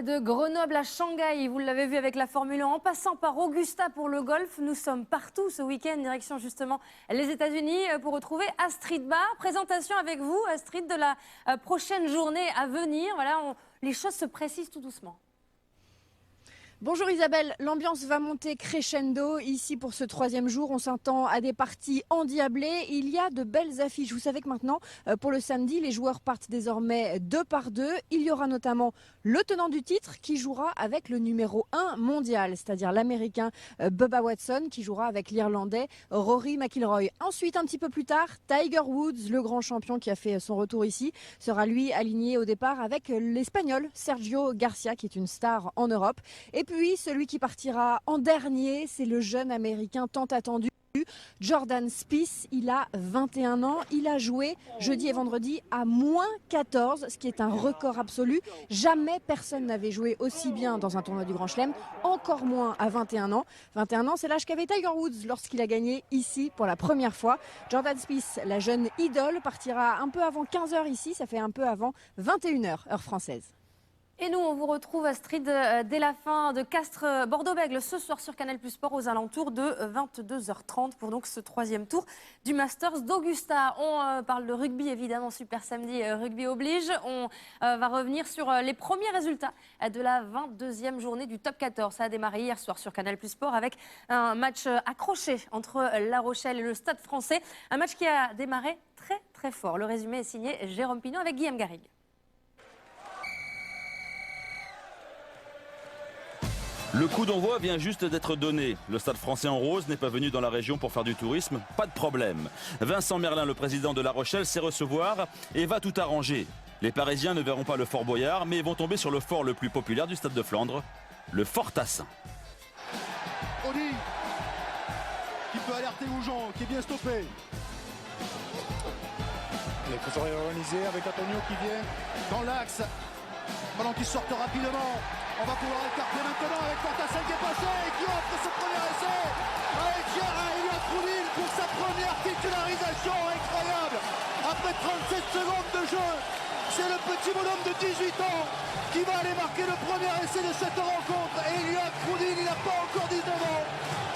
De Grenoble à Shanghai, vous l'avez vu avec la Formule 1, en passant par Augusta pour le golf, nous sommes partout ce week-end, direction justement les États-Unis pour retrouver Astrid Barr. Présentation avec vous, Astrid, de la prochaine journée à venir. Voilà, les choses se précisent tout doucement. Bonjour Isabelle, l'ambiance va monter crescendo ici pour ce troisième jour. On s'attend à des parties endiablées. Il y a de belles affiches. Vous savez que maintenant, pour le samedi, les joueurs partent désormais 2 par 2. Il y aura notamment le tenant du titre qui jouera avec le numéro 1 mondial, c'est-à-dire l'américain Bubba Watson qui jouera avec l'irlandais Rory McIlroy. Ensuite, un petit peu plus tard, Tiger Woods, le grand champion qui a fait son retour ici, sera lui aligné au départ avec l'espagnol Sergio Garcia qui est une star en Europe. Et puis, celui qui partira en dernier, c'est le jeune américain tant attendu, Jordan Spieth. Il a 21 ans. Il a joué jeudi et vendredi à -14, ce qui est un record absolu. Jamais personne n'avait joué aussi bien dans un tournoi du Grand Chelem, encore moins à 21 ans. 21 ans, c'est l'âge qu'avait Tiger Woods lorsqu'il a gagné ici pour la première fois. Jordan Spieth, la jeune idole, partira un peu avant 15 h ici. Ça fait un peu avant 21 h, heure française. Et nous, on vous retrouve, Astrid, dès la fin de Castres Bordeaux-Bègles ce soir sur Canal+ Sport aux alentours de 22 h 30 pour donc ce troisième tour du Masters d'Augusta. On parle de rugby, évidemment, Super Samedi, rugby oblige. On va revenir sur les premiers résultats de la 22e journée du Top 14. Ça a démarré hier soir sur Canal+ Sport avec un match accroché entre La Rochelle et le Stade Français. Un match qui a démarré très très fort. Le résumé est signé Jérôme Pinot avec Guillaume Garrigue. Le coup d'envoi vient juste d'être donné. Le Stade Français en rose n'est pas venu dans la région pour faire du tourisme, pas de problème. Vincent Merlin, le président de La Rochelle, sait recevoir et va tout arranger. Les Parisiens ne verront pas le Fort Boyard, mais vont tomber sur le fort le plus populaire du Stade de Flandre, le Fort Tassin. Audi qui peut alerter Goujon, qui est bien stoppé. Il faut se réorganiser avec Antonio qui vient dans l'axe. Ballon qui sort rapidement. On va pouvoir écarter maintenant avec Fortassin qui est passé et qui offre ce premier essai avec Elias Roulin pour sa première titularisation incroyable. Après 37 secondes de jeu, c'est le petit bonhomme de 18 ans qui va aller marquer le premier essai de cette rencontre. Elias Roulin, il n'a pas encore 19 ans.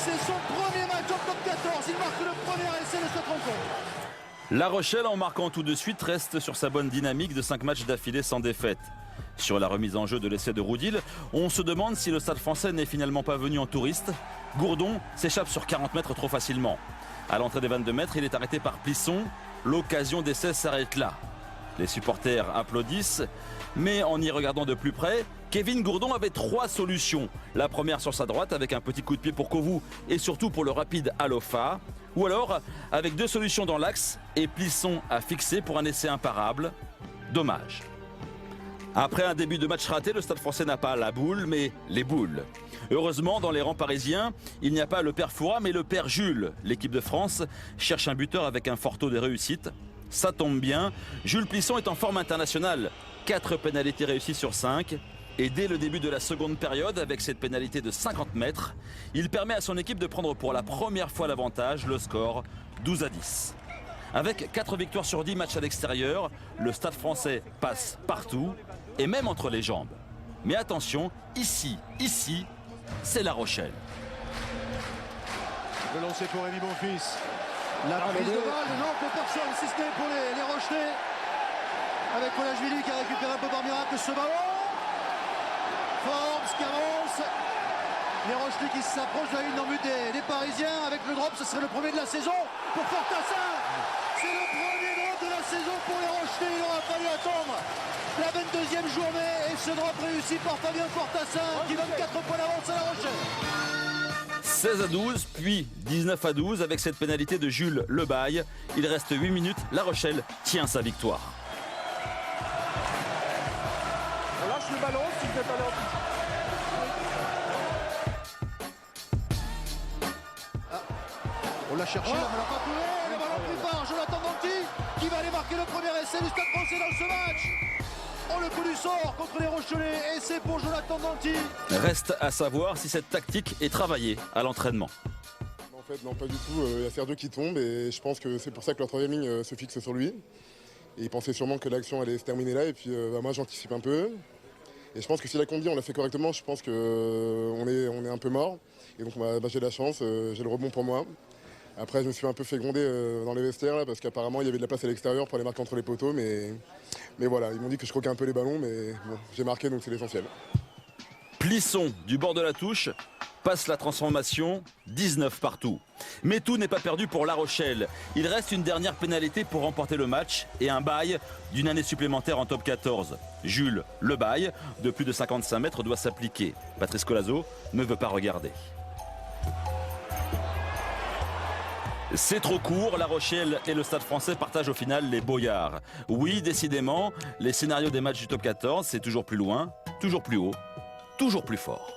C'est son premier match en top 14. Il marque le premier essai de cette rencontre. La Rochelle, en marquant tout de suite, reste sur sa bonne dynamique de 5 matchs d'affilée sans défaite. Sur la remise en jeu de l'essai de Roudil, on se demande si le Stade Français n'est finalement pas venu en touriste. Gourdon s'échappe sur 40 mètres trop facilement. À l'entrée des 22 mètres, il est arrêté par Plisson. L'occasion d'essai s'arrête là. Les supporters applaudissent, mais en y regardant de plus près, Kevin Gourdon avait 3 solutions. La première sur sa droite avec un petit coup de pied pour Kovu et surtout pour le rapide Alofa. Ou alors avec 2 solutions dans l'axe et Plisson a fixé pour un essai imparable. Dommage. Après un début de match raté, le Stade Français n'a pas la boule, mais les boules. Heureusement, dans les rangs parisiens, il n'y a pas le père Foura, mais le père Jules. L'équipe de France cherche un buteur avec un fort taux de réussite. Ça tombe bien, Jules Plisson est en forme internationale. 4 pénalités réussies sur 5. Et dès le début de la seconde période, avec cette pénalité de 50 mètres, il permet à son équipe de prendre pour la première fois l'avantage, le score 12-10. Avec 4 victoires sur 10 matchs à l'extérieur, le Stade Français passe partout et même entre les jambes. Mais attention, ici, c'est La Rochelle. Le lancer pour Rémi Bonfils. La prise de balle, non pour personne, si ce n'est pour les Rochelais. Avec Olajvili qui a récupéré un peu par miracle ce ballon. Forbes qui avance. Les Rochelais qui s'approchent de la ligne d'en but des Parisiens. Avec le drop, ce serait le premier de la saison pour Fortassin. C'est le premier drop de la saison pour les Rochelais. Il aura fallu attendre la 22e journée et ce drop réussi par Fabien Fortassin qui donne 4 points d'avance à La Rochelle. 16-12, puis 19-12 avec cette pénalité de Jules Lebaille. Il reste 8 minutes, La Rochelle tient sa victoire. On lâche le ballon si vous êtes allé en touche. On l'a cherché, on l'a pas trouvé. Le ballon pris par Jonathan Danti qui va aller marquer le premier essai du Stade Français dans ce match. Oh, le coup du sort contre les Rochelais, essai pour Jonathan Danti. Reste à savoir si cette tactique est travaillée à l'entraînement. En fait, non, pas du tout. Il y a Sergio qui tombe et je pense que c'est pour ça que la troisième ligne se fixe sur lui. Et il pensait sûrement que l'action allait se terminer là et puis moi j'anticipe un peu. Et je pense que si la combi, on l'a fait correctement, je pense qu'on est un peu mort. Et donc j'ai de la chance, j'ai le rebond pour moi. Après, je me suis un peu fait gronder dans les vestiaires là, parce qu'apparemment, il y avait de la place à l'extérieur pour aller marquer entre les poteaux. Mais voilà, ils m'ont dit que je croquais un peu les ballons, mais bon, j'ai marqué, donc c'est l'essentiel. Plisson du bord de la touche passe la transformation, 19 partout. Mais tout n'est pas perdu pour La Rochelle. Il reste une dernière pénalité pour remporter le match et un bail d'une année supplémentaire en top 14. Jules, le bail de plus de 55 mètres doit s'appliquer. Patrice Colazo ne veut pas regarder. C'est trop court, La Rochelle et le Stade Français partagent au final les boyards. Oui, décidément, les scénarios des matchs du top 14, c'est toujours plus loin, toujours plus haut, toujours plus fort.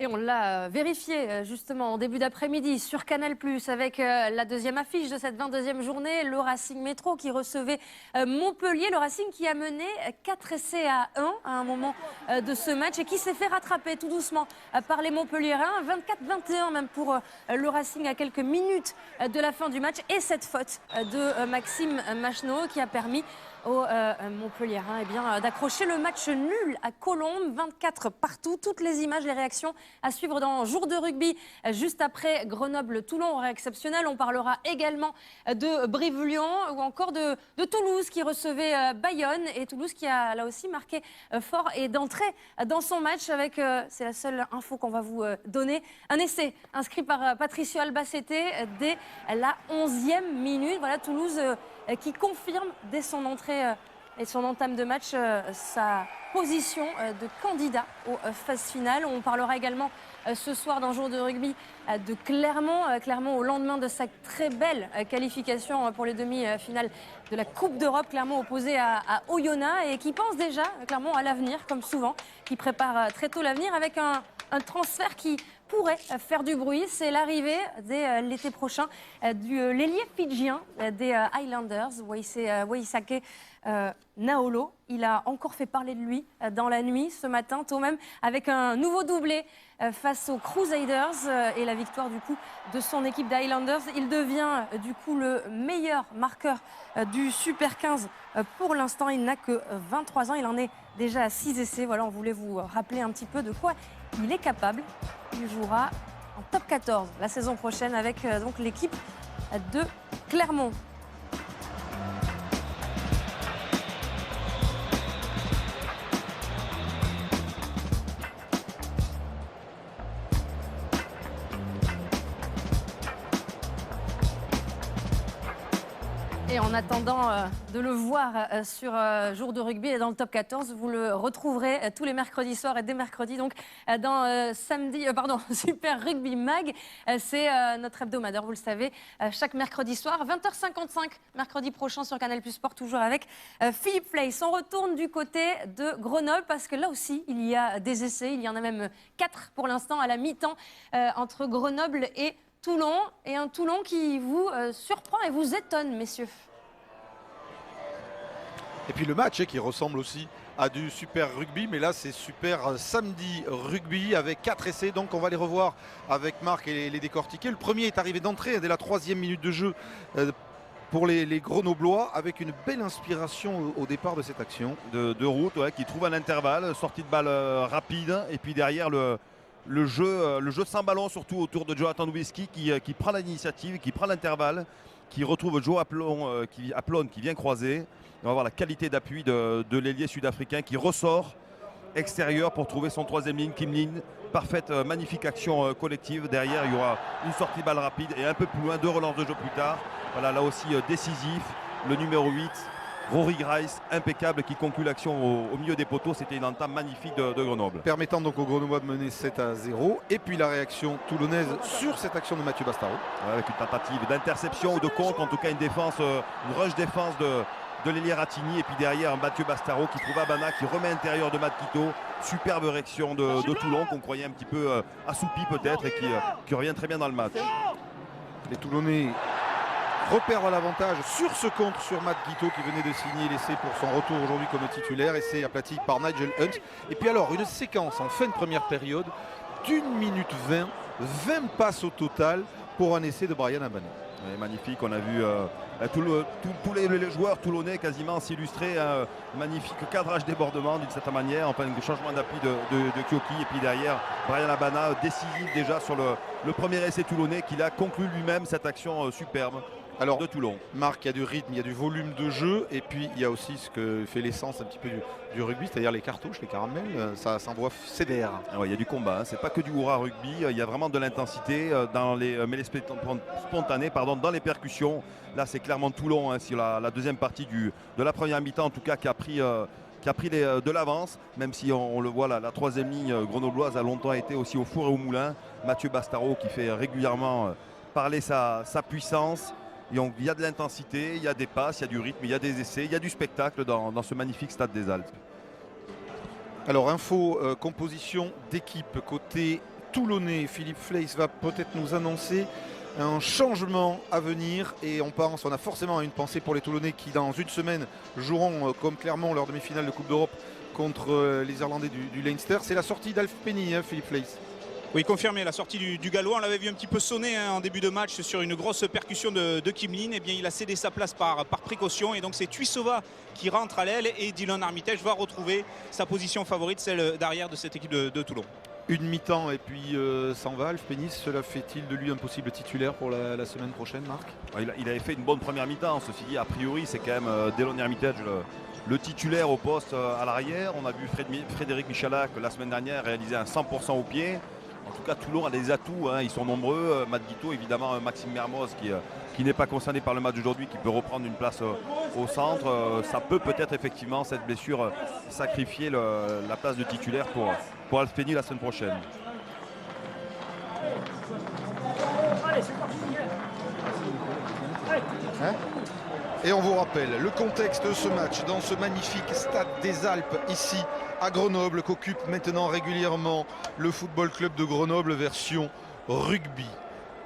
Et on l'a vérifié justement en début d'après-midi sur Canal+, avec la deuxième affiche de cette 22e journée, le Racing Métro qui recevait Montpellier. Le Racing qui a mené 4 essais à 1 à un moment de ce match et qui s'est fait rattraper tout doucement par les Montpelliérains. 24-21 même pour le Racing à quelques minutes de la fin du match. Et cette faute de Maxime Machenaud qui a permis aux Montpelliérains d'accrocher le match nul à Colombes, 24 partout. Toutes les images, les réactions à suivre dans Jour de rugby juste après Grenoble-Toulon, horaire exceptionnel. On parlera également de Brive-Lyon ou encore de Toulouse qui recevait Bayonne, et Toulouse qui a là aussi marqué fort et d'entrée dans son match avec, c'est la seule info qu'on va vous donner, un essai inscrit par Patricio Albacete dès la 11e minute. Voilà, Toulouse qui confirme dès son entrée et son entame de match sa position de candidat aux phases finales. On parlera également ce soir dans Jour de rugby de Clermont. Clermont au lendemain de sa très belle qualification pour les demi-finales de la Coupe d'Europe. Clermont opposé à Oyonnax et qui pense déjà, Clermont, à l'avenir comme souvent, qui prépare très tôt l'avenir avec un transfert qui pourrait faire du bruit. C'est l'arrivée dès l'été prochain du l'ailier fidjien des Highlanders, Waisake Naolo. Il a encore fait parler de lui dans la nuit ce matin, tôt même, avec un nouveau doublé face aux Crusaders et la victoire du coup de son équipe des Highlanders. Il devient du coup le meilleur marqueur du Super 15 pour l'instant. Il n'a que 23 ans, il en est déjà à 6 essais. Voilà, on voulait vous rappeler un petit peu de quoi il est capable. Il jouera en top 14 la saison prochaine avec donc l'équipe de Clermont. Et en attendant de le voir sur Jour de rugby et dans le top 14, vous le retrouverez tous les mercredis soirs et dès mercredi donc dans Super Rugby Mag. C'est notre hebdomadaire, vous le savez, chaque mercredi soir, 20h55, mercredi prochain sur Canal+ Sport, toujours avec Philippe Fleiss. On retourne du côté de Grenoble parce que là aussi, il y a des essais. Il y en a même 4 pour l'instant à la mi-temps entre Grenoble et Toulon, et un Toulon qui vous surprend et vous étonne, messieurs. Et puis le match qui ressemble aussi à du Super Rugby, mais là c'est Super Samedi Rugby avec 4 essais, donc on va les revoir avec Marc et les décortiquer. Le premier est arrivé d'entrée dès la 3e minute de jeu pour les Grenoblois, avec une belle inspiration au départ de cette action. De route, qui trouve un intervalle, sortie de balle rapide, et puis derrière le jeu sans ballon, surtout autour de Jonathan Whisky qui prend l'initiative, qui prend l'intervalle, qui retrouve Joe Aplon qui vient croiser. On va voir la qualité d'appui de l'ailier sud-africain qui ressort extérieur pour trouver son 3e ligne, Kim Lin. Parfaite, magnifique action collective. Derrière, il y aura une sortie balle rapide et un peu plus loin, 2 relances de jeu plus tard. Voilà, là aussi décisif, le numéro 8. Rory Grice, impeccable, qui conclut l'action au milieu des poteaux. C'était une entame magnifique de Grenoble. Permettant donc aux Grenoblois de mener 7-0. Et puis la réaction toulonnaise sur cette action de Mathieu Bastaro. Avec une tentative d'interception ou de contre, en tout cas une défense, une rush défense de l'ailier Ratigny. Et puis derrière, Mathieu Bastaro qui trouve Abana, qui remet intérieur de Matt Quito. Superbe réaction de Toulon, qu'on croyait un petit peu assoupi peut-être, et qui revient très bien dans le match. Les Toulonnais repère l'avantage sur ce contre sur Matt Guito qui venait de signer l'essai pour son retour aujourd'hui comme titulaire. Essai aplati par Nigel Hunt. Et puis alors une séquence en fin de première période d'1 minute 20, 20 passes au total pour un essai de Brian Abana. Ouais, magnifique, on a vu tous les joueurs toulonnais quasiment s'illustrer. Un magnifique cadrage débordement d'une certaine manière, enfin un changement d'appui de Kyoki. Et puis derrière, Brian Abana, décisif déjà sur le premier essai toulonnais, qu'il a conclu lui-même cette action superbe. Alors, de Toulon. Marc, il y a du rythme, il y a du volume de jeu, et puis il y a aussi ce que fait l'essence un petit peu du rugby, c'est-à-dire les cartouches, les caramels, ça s'envoie sévère. Ouais, il y a du combat, hein. C'est pas que du hurrah rugby, il y a vraiment de l'intensité dans les mêlées spontanées, dans les percussions. Là, c'est clairement Toulon, hein, sur la deuxième partie de la première mi-temps, en tout cas, qui a pris de l'avance, même si on le voit, la troisième ligne grenobloise a longtemps été aussi au four et au moulin. Mathieu Bastaro qui fait régulièrement parler sa puissance. Il y a de l'intensité, il y a des passes, il y a du rythme, il y a des essais, il y a du spectacle dans ce magnifique stade des Alpes. Alors composition d'équipe côté toulonnais. Philippe Fleiss va peut-être nous annoncer un changement à venir et on a forcément une pensée pour les Toulonnais qui dans une semaine joueront comme Clermont leur demi-finale de Coupe d'Europe contre les Irlandais du Leinster. C'est la sortie d'Alf Penny, hein, Philippe Fleiss. Oui, confirmé, la sortie du Gallois. On l'avait vu un petit peu sonner en début de match sur une grosse percussion de Kim Lin. Eh bien, il a cédé sa place par précaution. Et donc, c'est Tuisova qui rentre à l'aile. Et Dylan Armitage va retrouver sa position favorite, celle d'arrière de cette équipe de Toulon. Une mi-temps et puis s'en va. Alf Penny, cela fait-il de lui un possible titulaire pour la semaine prochaine, Marc? Il avait fait une bonne première mi-temps. Ceci dit, a priori, c'est quand même Dylan Armitage le titulaire au poste à l'arrière. On a vu Frédéric Michalak la semaine dernière réaliser un 100% au pied. En tout cas, Toulon a des atouts, hein. Ils sont nombreux. Matt Guiteau, évidemment, Maxime Mermoz qui n'est pas concerné par le match d'aujourd'hui, qui peut reprendre une place au centre. Ça peut peut-être effectivement, cette blessure, sacrifier la place de titulaire pour Alf Penny la semaine prochaine. Et on vous rappelle le contexte de ce match dans ce magnifique stade des Alpes ici à Grenoble qu'occupe maintenant régulièrement le Football Club de Grenoble version rugby.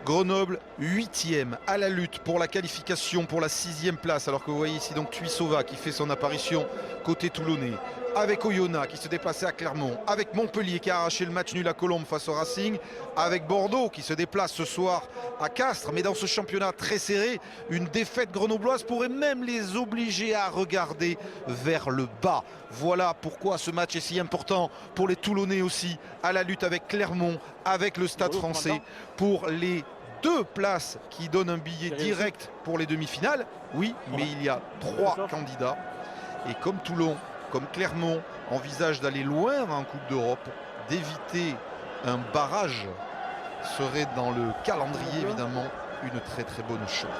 Grenoble 8e à la lutte pour la qualification pour la 6e place, alors que vous voyez ici donc Tuisova qui fait son apparition côté toulonnais, avec Oyonnax qui se déplaçait à Clermont, avec Montpellier qui a arraché le match nul à Colombes face au Racing, avec Bordeaux qui se déplace ce soir à Castres. Mais dans ce championnat très serré, une défaite grenobloise pourrait même les obliger à regarder vers le bas. Voilà pourquoi ce match est si important pour les Toulonnais aussi, à la lutte avec Clermont, avec le Stade Français, pour les 2 places qui donnent un billet direct pour les demi-finales. Oui, mais il y a 3 candidats. Et comme Toulon, comme Clermont envisage d'aller loin en Coupe d'Europe, d'éviter un barrage serait dans le calendrier évidemment une très très bonne chose.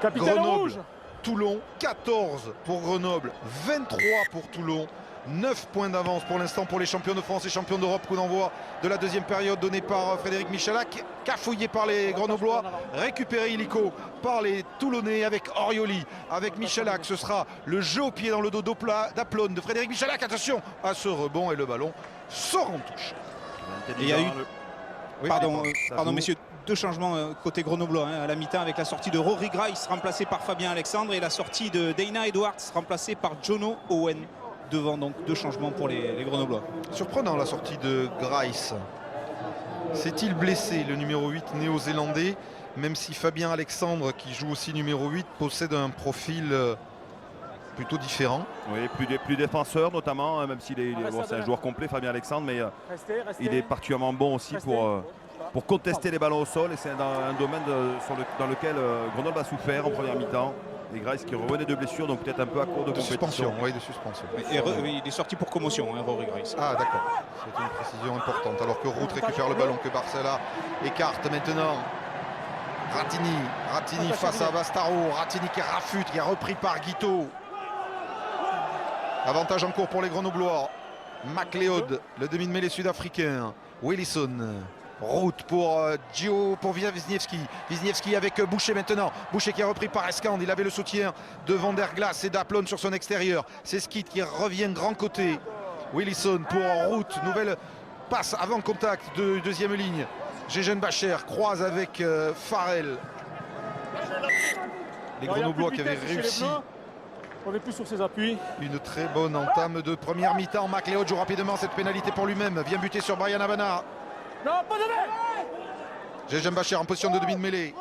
Capitaine Grenoble, rouge. Toulon, 14 pour Grenoble, 23 pour Toulon. 9 points d'avance pour l'instant pour les champions de France et champions d'Europe. Coup d'envoi de la deuxième période donnée par Frédéric Michalak, cafouillé par les Grenoblois, récupéré illico par les Toulonnais avec Orioli, avec Michalak. Ce sera le jeu au pied dans le dos d'Aplone de Frédéric Michalak. Attention à ce rebond et le ballon sort en touche. Et il y a eu, Oui, pardon messieurs, 2 changements côté grenoblois à la mi-temps, avec la sortie de Rory Grice remplacé par Fabien Alexandre et la sortie de Dana Edwards remplacé par Jono Owen. Devant, donc 2 changements pour les Grenoblois. Surprenant la sortie de Grice. S'est-il blessé, le numéro 8 néo-zélandais, même si Fabien Alexandre, qui joue aussi numéro 8, possède un profil plutôt différent. Oui, plus défenseur notamment, hein, même s'il est c'est un joueur complet, Fabien Alexandre, mais il est particulièrement bon aussi pour contester les ballons au sol, et c'est un domaine dans lequel Grenoble a souffert en première mi-temps. Les Grice qui revenaient de blessure, donc peut-être un peu à court de compétition. Oui, de suspension. Il est sorti pour commotion, Rory Grice. Ah d'accord, c'est une précision importante. Alors que Rout récupère le ballon, que Barcella écarte maintenant. Ratini face à Bastaro. Ratini qui rafute, qui est repris par Guiteau. Avantage en cours pour les Grenoblois. McLeod, le demi de mêlée sud-africain. Willison. Route pour Wisniewski. Wisniewski avec Boucher maintenant. Boucher qui est repris par Escande. Il avait le soutien de Van der Glass et d'Aplone sur son extérieur. C'est Skid qui revient grand côté. Willison pour Route. Nouvelle passe avant contact de deuxième ligne. Jejen Bacher croise avec Farrell. Les Grenoblois qui avaient réussi. On est plus sur ses appuis. Une très bonne entame de première mi-temps. McLeod joue rapidement cette pénalité pour lui-même. Vient buter sur Brian Abana. Non, pas de Jejen Bacher en position de demi de mêlée.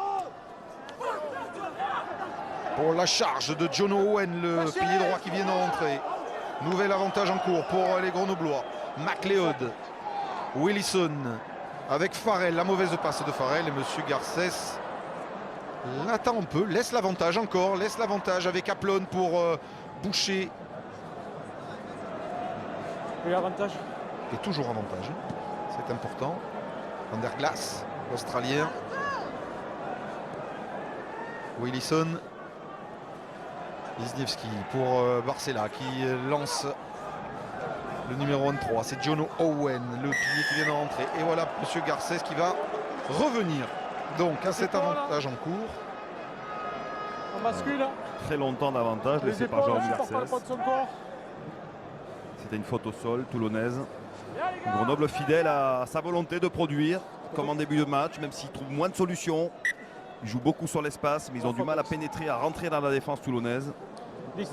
pour la charge de John Owen, le pilier droit qui vient d'entrer. Nouvel avantage en cours pour les Grenoblois. McLeod, Willison avec Farrell, la mauvaise passe de Farrell et Monsieur Garcès l'attend un peu, laisse l'avantage encore, laisse l'avantage avec Aplon pour boucher. Et avantage. Et toujours avantage, c'est important. Van der Glass, l'Australien. Willison. Wisniewski pour Barcella qui lance le numéro 23. C'est John Owen, le pilier qui vient de rentrer. Et voilà Monsieur Garcès qui va revenir donc à cet avantage en cours. On bascule. Très longtemps d'avantage laissé Les par épaules, Jean il porte pas le poids de son corps. C'était une faute au sol, toulonnaise. Grenoble fidèle à sa volonté de produire, comme en début de match, même s'ils trouvent moins de solutions. Ils jouent beaucoup sur l'espace, mais ils ont du mal à pénétrer, à rentrer dans la défense toulonnaise. 10.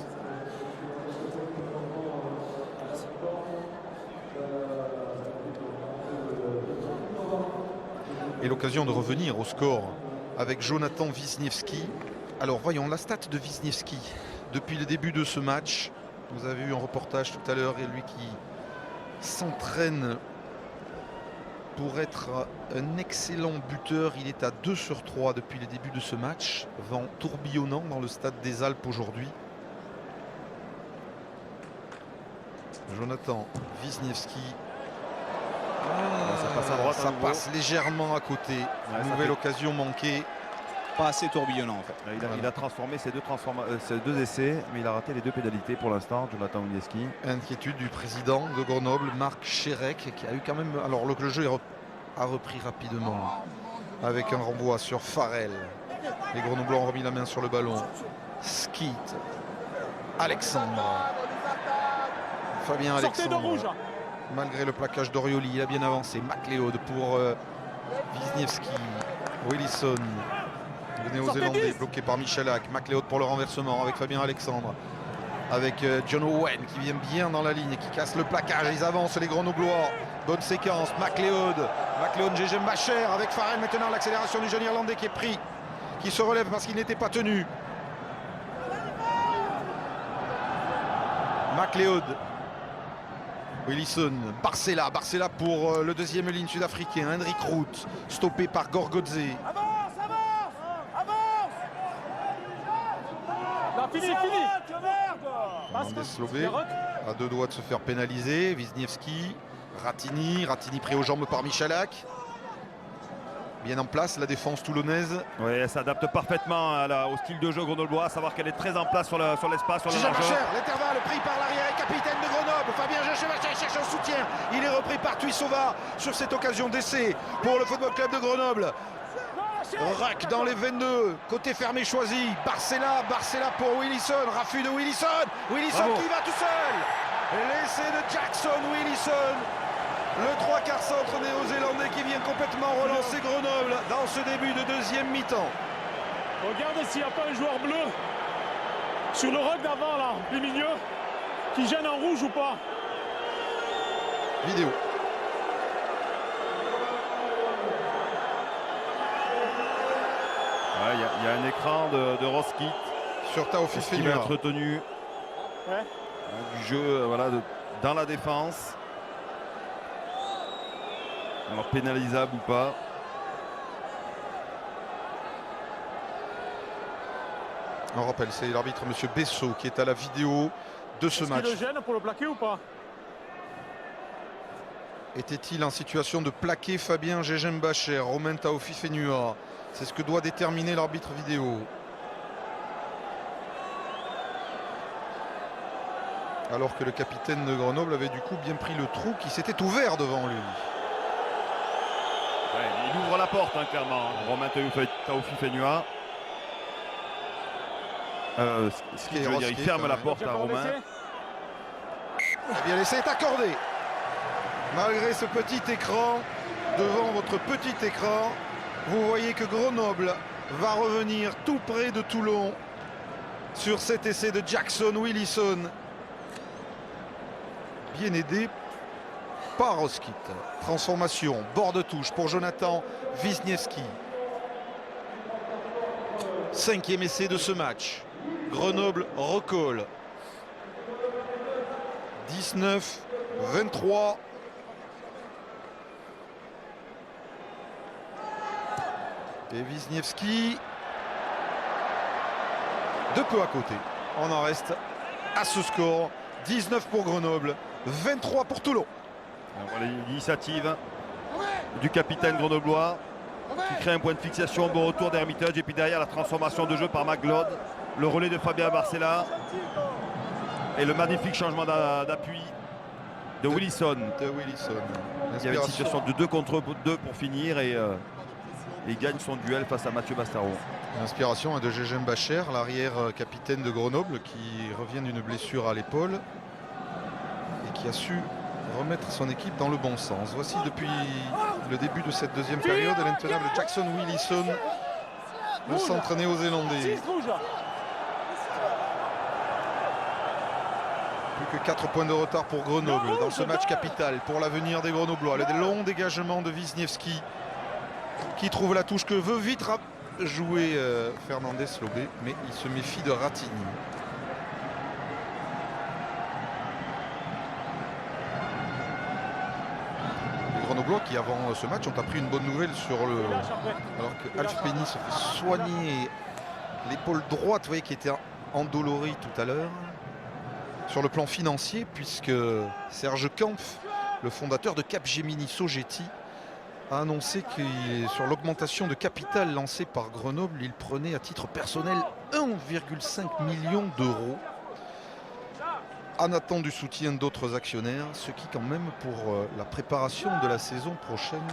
Et l'occasion de revenir au score avec Jonathan Wisniewski. Alors voyons la stat de Wisniewski depuis le début de ce match. Vous avez vu un reportage tout à l'heure et lui qui s'entraîne pour être un excellent buteur. Il est à 2 sur 3 depuis le début de ce match. Vent tourbillonnant dans le stade des Alpes aujourd'hui. Jonathan Wisniewski. Ça passe à droite. Ça passe légèrement à côté. Ouais, Nouvelle occasion manquée. Pas assez tourbillonnant en fait. Il a transformé ses deux essais, mais il a raté les 2 pénalités pour l'instant, Jonathan Wisniewski. Inquiétude du président de Grenoble, Marc Chérec, qui a eu quand même... Alors le jeu a repris rapidement avec un renvoi sur Farrell. Les Grenoblois ont remis la main sur le ballon. Skeet, Alexandre, Fabien Sortez de Alexandre. rouge. Malgré le plaquage d'Orioli, il a bien avancé. McLeod pour Wisniewski, Willison. Le néo-zélandais bloqué par Michalak. McLeod pour le renversement avec Fabien Alexandre. Avec John Owen qui vient bien dans la ligne et qui casse le plaquage. Ils avancent les Grenoblois. Bonne séquence. McLeod, Gégem Bacher avec Farrell maintenant. L'accélération du jeune Irlandais qui est pris. Qui se relève parce qu'il n'était pas tenu. McLeod. Willison, Barcella pour le deuxième ligne sud-africain. Hendrik Rout, stoppé par Gorgodze. Fini. Hernandez Lobé à 2 doigts de se faire pénaliser. Wisniewski, Ratini pris aux jambes par Michalak. Bien en place la défense toulonnaise. Oui, elle s'adapte parfaitement au style de jeu grenoblois, à savoir qu'elle est très en place sur l'espace, sur le Gégem largeur. Bacher, l'intervalle pris par l'arrière et capitaine de Grenoble. Fabien Gégem Bacher cherche un soutien. Il est repris par Tuisova sur cette occasion d'essai pour le Football Club de Grenoble. Rack dans les 22, côté fermé choisi. Barcella pour Willison. Raffut de Willison. Bravo. Qui va tout seul. L'essai de Jackson Willison. Le 3 quarts centre néo-zélandais qui vient complètement relancer Grenoble dans ce début de deuxième mi-temps. Regardez s'il n'y a pas un joueur bleu sur le rock d'avant là, du milieu, qui gêne en rouge ou pas. Vidéo. Il y a un écran de Roskit Sur Taofi qui va Fenua. être retenu Ouais. du jeu dans la défense. Alors pénalisable ou pas. On rappelle, c'est l'arbitre Monsieur Bessot qui est à la vidéo de ce match. Est-ce qu'il le gêne pour le plaquer ou pas? Était-il en situation de plaquer Fabien Gégem Bacher, Romain Taofi Fenua? C'est ce que doit déterminer l'arbitre vidéo. Alors que le capitaine de Grenoble avait du coup bien pris le trou qui s'était ouvert devant lui. Ouais, il ouvre la porte clairement, Romain Taofi Fenua. Il ferme la porte à Romain. Eh bien, l'essai est accordé. Malgré ce petit écran, devant votre petit écran, vous voyez que Grenoble va revenir tout près de Toulon sur cet essai de Jackson Willison. Bien aidé par Roskit. Transformation, bord de touche pour Jonathan Wisniewski. 5e essai de ce match. Grenoble recolle. 19-23. Et Wisniewski de peu à côté. On en reste à ce score. 19 pour Grenoble, 23 pour Toulon. L'initiative du capitaine grenoblois qui crée un point de fixation, bon retour d'Hermitage et puis derrière la transformation de jeu par McLeod, le relais de Fabien Barcella et le magnifique changement d'appui de Willison. Il y avait une situation de 2 contre 2 pour finir et il gagne son duel face à Mathieu Bastaro. L'inspiration de Gégem Bacher, l'arrière capitaine de Grenoble qui revient d'une blessure à l'épaule et qui a su remettre son équipe dans le bon sens. Voici depuis le début de cette deuxième période l'intenable Jackson Willison, le centre néo-zélandais. Plus que 4 points de retard pour Grenoble dans ce match capital pour l'avenir des Grenoblois. Le long dégagement de Wisniewski qui trouve la touche que veut vite jouer Fernandez Lobé, mais il se méfie de Ratigny. Les Grenoblois qui avant ce match ont appris une bonne nouvelle sur le... Alors que Alf Penny se fait soigner l'épaule droite, vous voyez, qui était endolorie tout à l'heure. Sur le plan financier, puisque Serge Kampf, le fondateur de Capgemini Sogeti, a annoncé que sur l'augmentation de capital lancée par Grenoble, il prenait à titre personnel 1,5 million d'euros en attendant du soutien d'autres actionnaires, ce qui quand même pour la préparation de la saison prochaine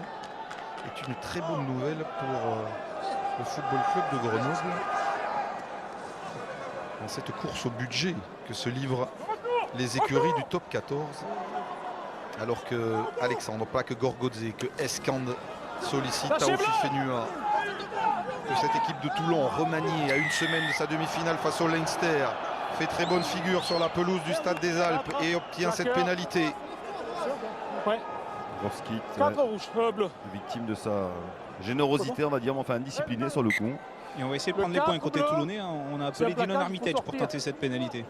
est une très bonne nouvelle pour le Football Club de Grenoble dans cette course au budget que se livrent les écuries du top 14. Alors que Alexandre, pas que Gorgodze, que Escande sollicite Taofi Fenua, que cette équipe de Toulon, remaniée à une semaine de sa demi-finale face au Leinster, fait très bonne figure sur la pelouse du Stade des Alpes et obtient cette pénalité. Gorski, bleu. victime de sa générosité, on va dire, mais enfin indiscipliné sur le coup. Et on va essayer de prendre les points côté toulonnais. On a appelé Dylan Armitage pour tenter cette pénalité.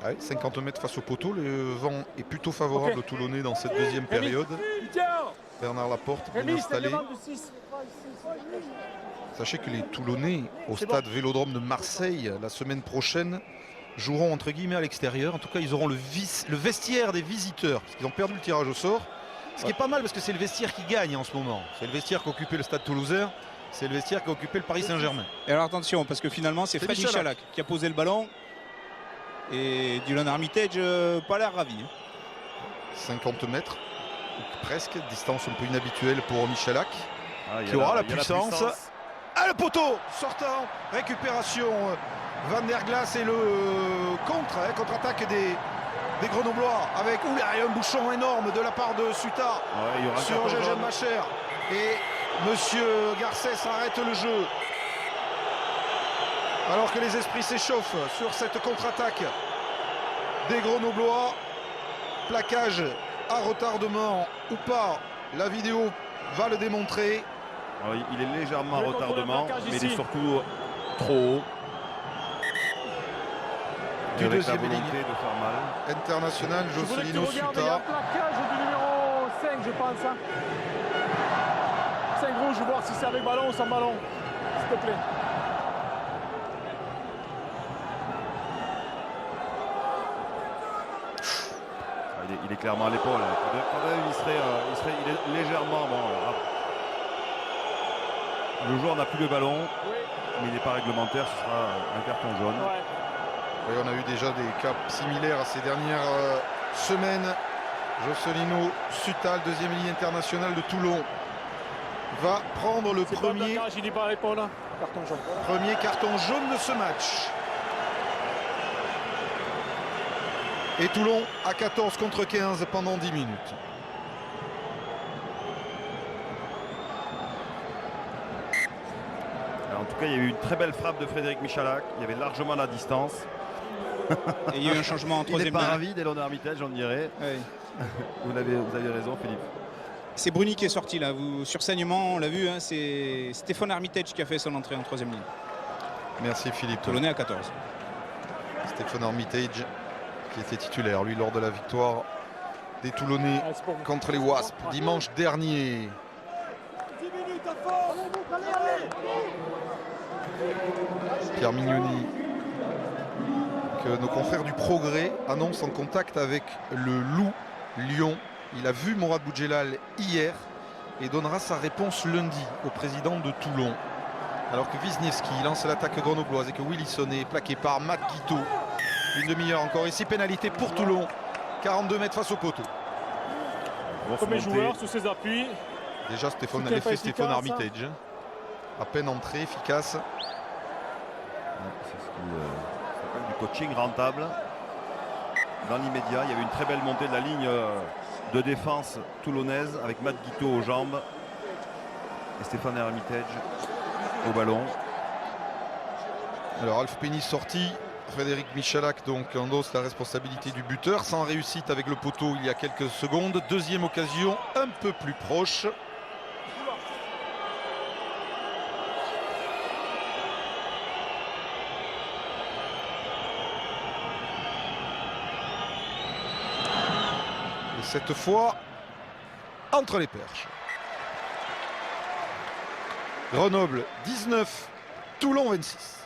Ouais, 50 mètres face au poteau, le vent est plutôt favorable aux Toulonnais dans cette deuxième période. Bernard Laporte bien installé. Sachez que les Toulonnais au stade Vélodrome de Marseille la semaine prochaine joueront entre guillemets à l'extérieur. En tout cas, ils auront le vestiaire des visiteurs parce qu'ils ont perdu le tirage au sort. Ce qui est pas mal parce que c'est le vestiaire qui gagne en ce moment. C'est le vestiaire qu'occupait le stade toulousain. C'est le vestiaire qui a occupé le Paris Saint-Germain. Et alors attention, parce que finalement c'est Fred Michalak qui a posé le ballon. Et Dylan Armitage, pas l'air ravi. 50 mètres, presque, distance un peu inhabituelle pour Michalak, qui aura la puissance. Ah, le poteau sortant, récupération Van der Glaas et le contre-attaque des Grenoblois avec un bouchon énorme de la part de Suta sur Gégem Bacher. Et Monsieur Garcès arrête le jeu. Alors que les esprits s'échauffent sur cette contre-attaque des Grenoblois. Plaquage à retardement ou pas, la vidéo va le démontrer. Alors, il est légèrement à retardement, mais il est surtout trop haut. Du deuxième ligne de faire mal. International, Josselino Suta. Il y a un plaquage du numéro 5, je pense. 5 rouge, voir si c'est avec ballon ou sans ballon, s'il te plaît. Il est clairement à l'épaule. Il est légèrement. Bon, le joueur n'a plus le ballon, mais il n'est pas réglementaire, ce sera un carton jaune. Oui, on a eu déjà des cas similaires à ces dernières semaines. Josselino Suta, deuxième ligne internationale de Toulon, va prendre le premier carton jaune de ce match. Et Toulon à 14 contre 15 pendant 10 minutes. Alors, en tout cas, il y a eu une très belle frappe de Frédéric Michalak. Il y avait largement la distance. Et il y a eu un changement en troisième. Il n'est pas ravi dès Armitage, on dirait. Oui. Vous avez raison, Philippe. C'est Bruni qui est sorti là. Sur saignement, on l'a vu. Hein, c'est Stéphane Armitage qui a fait son entrée en troisième ligne. Merci Philippe. Toulonnais à 14. Stéphane Armitage qui était titulaire lui lors de la victoire des Toulonnais contre les Wasps dimanche dernier. Pierre Mignoni, que nos confrères du Progrès annoncent en contact avec le Loup Lyon. Il a vu Mourad Boudjelal hier et donnera sa réponse lundi au président de Toulon. Alors que Wisniewski lance l'attaque grenobloise et que Wilson est plaqué par Matt Guiteau. Une demi-heure encore ici, pénalité pour Toulon. 42 mètres face au poteau. Premier joueur sous ses appuis. Déjà l'effet Stéphane Armitage. À peine entré, efficace. C'est ce qui s'appelle du coaching rentable. Dans l'immédiat, il y avait une très belle montée de la ligne de défense toulonnaise avec Matt Guiteau aux jambes et Stéphane Armitage au ballon. Alors Alf Penny sorti, Frédéric Michalak donc endosse la responsabilité du buteur, sans réussite avec le poteau il y a quelques secondes. Deuxième occasion un peu plus proche. Et cette fois entre les perches. Grenoble 19, Toulon 26.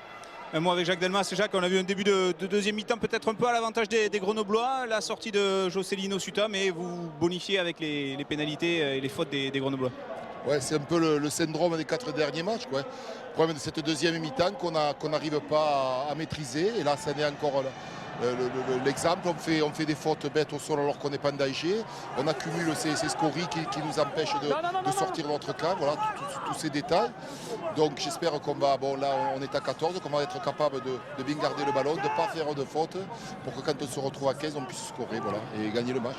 Moi avec Jacques Delmas, Jacques, on a vu un début de deuxième mi-temps peut-être un peu à l'avantage des Grenoblois, la sortie de Josselino Suta, mais vous bonifiez avec les pénalités et les fautes des Grenoblois. Ouais, c'est un peu le syndrome des 4 derniers matchs, quoi. Le problème de cette deuxième mi-temps qu'on n'arrive pas à maîtriser, et là ça n'est encore l'exemple. On fait des fautes bêtes au sol alors qu'on n'est pas en danger. On accumule ces scories qui nous empêchent de sortir de notre camp. Voilà, tous ces détails. Donc j'espère qu'on va, bon là on est à 14, qu'on va être capable de bien garder le ballon, de ne pas faire de fautes, pour que quand on se retrouve à 15, on puisse scorer, voilà, et gagner le match.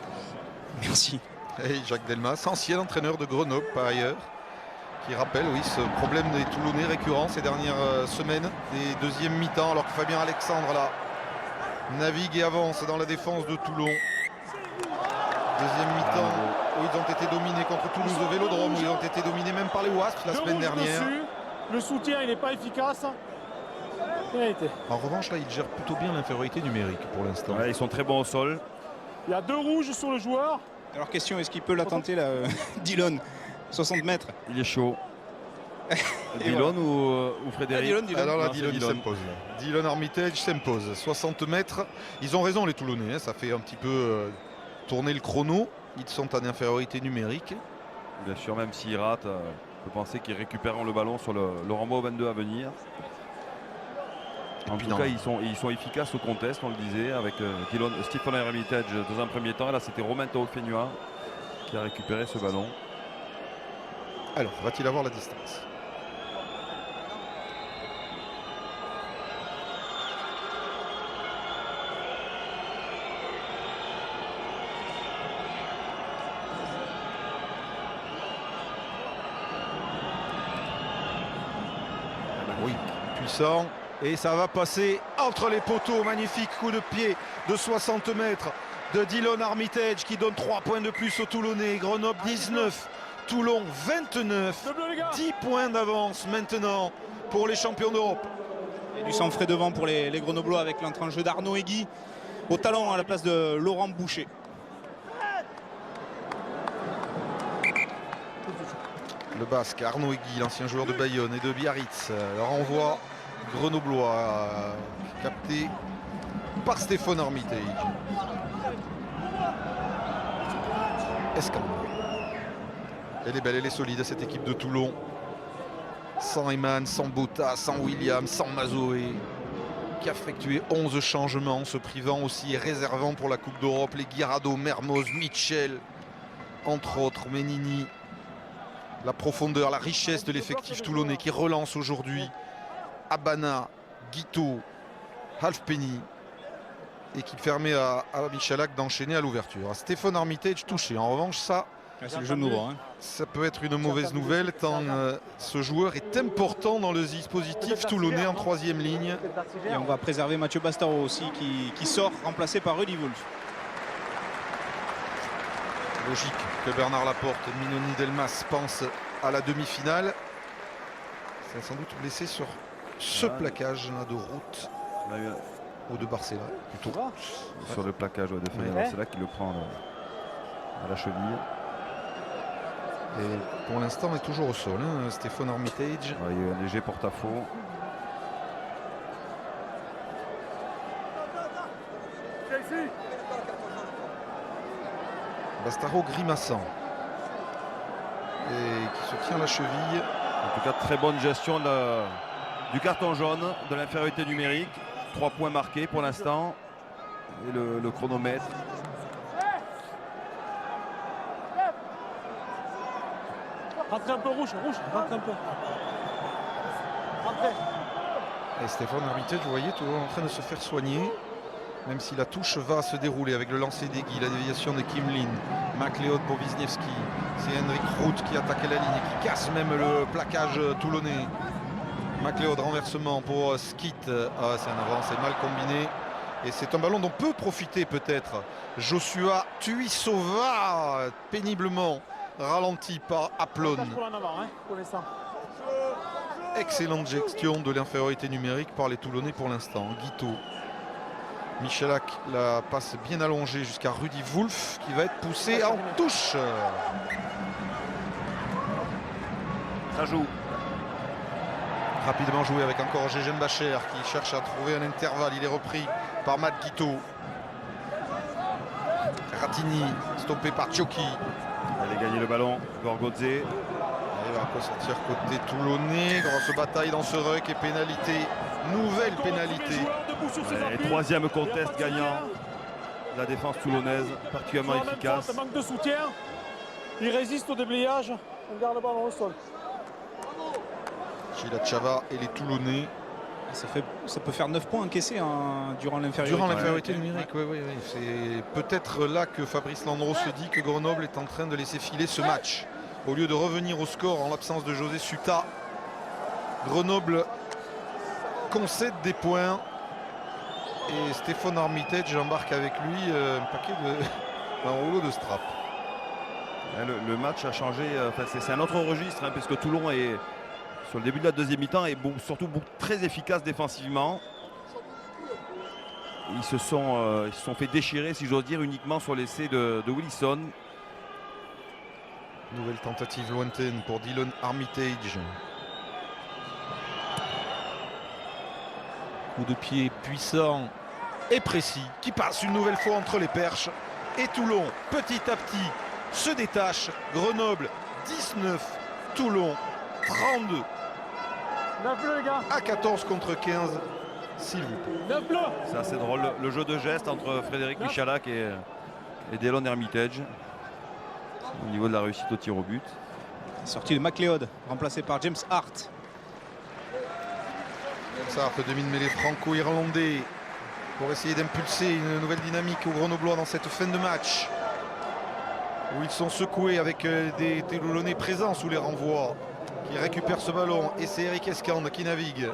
Merci. Et Jacques Delmas, ancien entraîneur de Grenoble par ailleurs, qui rappelle oui, ce problème des Toulonnais récurrent ces dernières semaines, des deuxièmes mi-temps, alors que Fabien Alexandre là navigue et avance dans la défense de Toulon. Deuxième mi-temps où ils ont été dominés contre Toulouse au Vélodrome, où ils ont été dominés même par les Wasps la semaine dernière. Dessus. Le soutien il n'est pas efficace. En revanche là ils gèrent plutôt bien l'infériorité numérique pour l'instant. Ouais, ils sont très bons au sol. Il y a 2 rouges sur le joueur. Alors question, est-ce qu'il peut la tenter là, Dillon, 60 mètres? Il est chaud. Dillon ou Frédéric? Dillon. Alors là, Non, Dillon s'impose. Dillon Armitage s'impose. 60 mètres. Ils ont raison, les Toulonnais. Hein. Ça fait un petit peu tourner le chrono. Ils sont en infériorité numérique. Bien sûr, même s'ils ratent, on peut penser qu'ils récupéreront le ballon sur le Rambo 22 à venir. En tout cas, ils sont efficaces au contest, on le disait, avec Stéphane Armitage dans un premier temps. Et là, c'était Romain Taofenua qui a récupéré ce ballon. Alors, va-t-il avoir la distance? Oui, puissant. Et ça va passer entre les poteaux. Magnifique coup de pied de 60 mètres de Dillon Armitage qui donne 3 points de plus aux Toulonnais. Grenoble 19, Toulon 29. 10 points d'avance maintenant pour les champions d'Europe. Et du sang frais devant pour les Grenoblois avec l'entrée en jeu d'Arnaud Egui au talon à la place de Laurent Boucher. Le Basque, Arnaud Egui, l'ancien joueur de Bayonne et de Biarritz. Le renvoi grenoblois capté par Stéphane Armitage. Escambre. Elle est belle, elle est solide cette équipe de Toulon. Sans Eman, sans Botta, sans William, sans Mazoé, qui a effectué 11 changements, se privant aussi et réservant pour la Coupe d'Europe les Guirado, Mermoz, Mitchell, entre autres, Menini. La profondeur, la richesse de l'effectif toulonnais qui relance aujourd'hui Abana, Guiteau, Halfpenny et qui permet à Michalak d'enchaîner à l'ouverture. Stéphane Armitage touché. En revanche, ça, c'est le jeu de nouveau. Hein. Ça peut être une mauvaise nouvelle tant ce joueur est important dans le dispositif toulonnais en troisième ligne. Et on va préserver Mathieu Bastaro aussi qui sort remplacé par Rudy Wolf. Logique que Bernard Laporte et Minoni Delmas pensent à la demi-finale. C'est sans doute blessé sur ce plaquage de route. ou de Barcella plutôt. Sur le plaquage de Fabien Barcella qui le prend à la cheville. Et pour l'instant, on est toujours au sol. Stéphane Armitage. Ouais, il y a un léger porte-à-faux. Bastaro grimaçant. Et qui se tient la cheville. En tout cas, très bonne gestion du carton jaune, de l'infériorité numérique. 3 points marqués pour l'instant. Et le chronomètre. Rentrez un peu rouge, rentrez un peu. Rentrez. Et Stéphane Armitage, vous voyez, toujours en train de se faire soigner. Même si la touche va se dérouler avec le lancer d'Egui, la déviation de Kim Lin, McLeod pour Wisniewski. C'est Henrik Roth qui attaque la ligne et qui casse même le plaquage toulonnais. McLeod, renversement pour Skit. C'est un avance, c'est mal combiné. Et c'est un ballon dont peut profiter peut-être Joshua Tuisova, péniblement ralenti par Aplon. Excellente gestion de l'infériorité numérique par les Toulonnais pour l'instant. Guito. Michalak la passe bien allongée jusqu'à Rudy Wolf qui va être poussé en touche. Ça joue. Rapidement joué avec encore Gégem Bacher qui cherche à trouver un intervalle. Il est repris par Matt Guito. Ratini stoppé par Tchoki. Allez gagner le ballon. Gorgodze. Il va sortir côté toulonnais. Grosse bataille dans ce ruck et pénalité. Nouvelle pénalité. Et troisième contest gagnant. La défense toulonnaise particulièrement efficace. Manque de soutien. Il résiste au déblayage. On garde le ballon au sol. Gila Chava et les Toulonnais. Ça peut faire 9 points encaissés durant l'infériorité. Durant l'infériorité numérique, oui. C'est peut-être là que Fabrice Landreau se dit que Grenoble est en train de laisser filer ce match. Au lieu de revenir au score en l'absence de José Suta, Grenoble concède des points. Et Stéphane Armitage embarque avec lui un rouleau de strap. Le match a changé, c'est un autre registre puisque Toulon est sur le début de la deuxième mi-temps et surtout très efficace défensivement. Ils se sont fait déchirer, si j'ose dire, uniquement sur l'essai de Wilson. Nouvelle tentative lointaine pour Dylan Armitage. Coup de pied puissant et précis qui passe une nouvelle fois entre les perches. Et Toulon, petit à petit, se détache. Grenoble, 19. Toulon, 32. 9 bleus, les gars. À 14 contre 15, s'il vous plaît. 9 bleus. C'est assez drôle, le jeu de gestes entre Frédéric Michalak et Dylan Armitage. Au niveau de la réussite au tir au but. Sortie de McLeod, remplacé par James Hart. James Hart, demi-mêlée franco-irlandais, pour essayer d'impulser une nouvelle dynamique aux Grenoblois dans cette fin de match. Où ils sont secoués avec des Toulonnais présents sous les renvois. Qui récupère ce ballon et c'est Eric Escande qui navigue.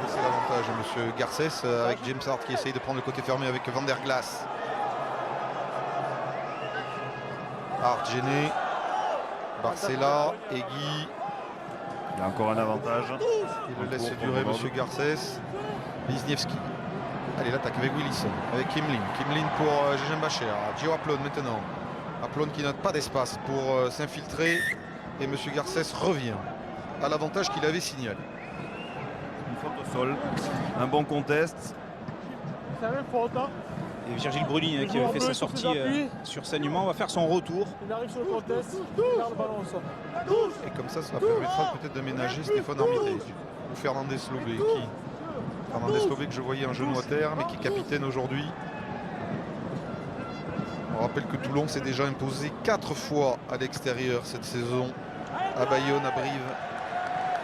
C'est l'avantage de monsieur Garcès avec James Hart qui essaye de prendre le côté fermé avec Van der Glass. Hart gêné. Barcella, Egui. Il y a encore un avantage. Il le laisse durer monsieur Garcès. Wisniewski. Allez, l'attaque avec Wilson, avec Kim Lin. Kim Lin pour Gégem Bacher. Gio Aplon maintenant. Aplon qui n'a pas d'espace pour s'infiltrer. Et M. Garcès revient à l'avantage qu'il avait signalé. Une faute au sol. Un bon contest. C'est la même faute. Et Virgile Bruni qui avait fait sa sortie sur saignement va faire son retour. Il arrive sur le contest. Il garde le ballon au sol. Et comme ça permettra peut-être de ménager Stéphane Armitage. Ou Fernandez Lobé qui... Fernandez Lobé que je voyais un genou à terre mais qui est capitaine aujourd'hui. On rappelle que Toulon s'est déjà imposé 4 fois à l'extérieur cette saison. À Bayonne, à Brive,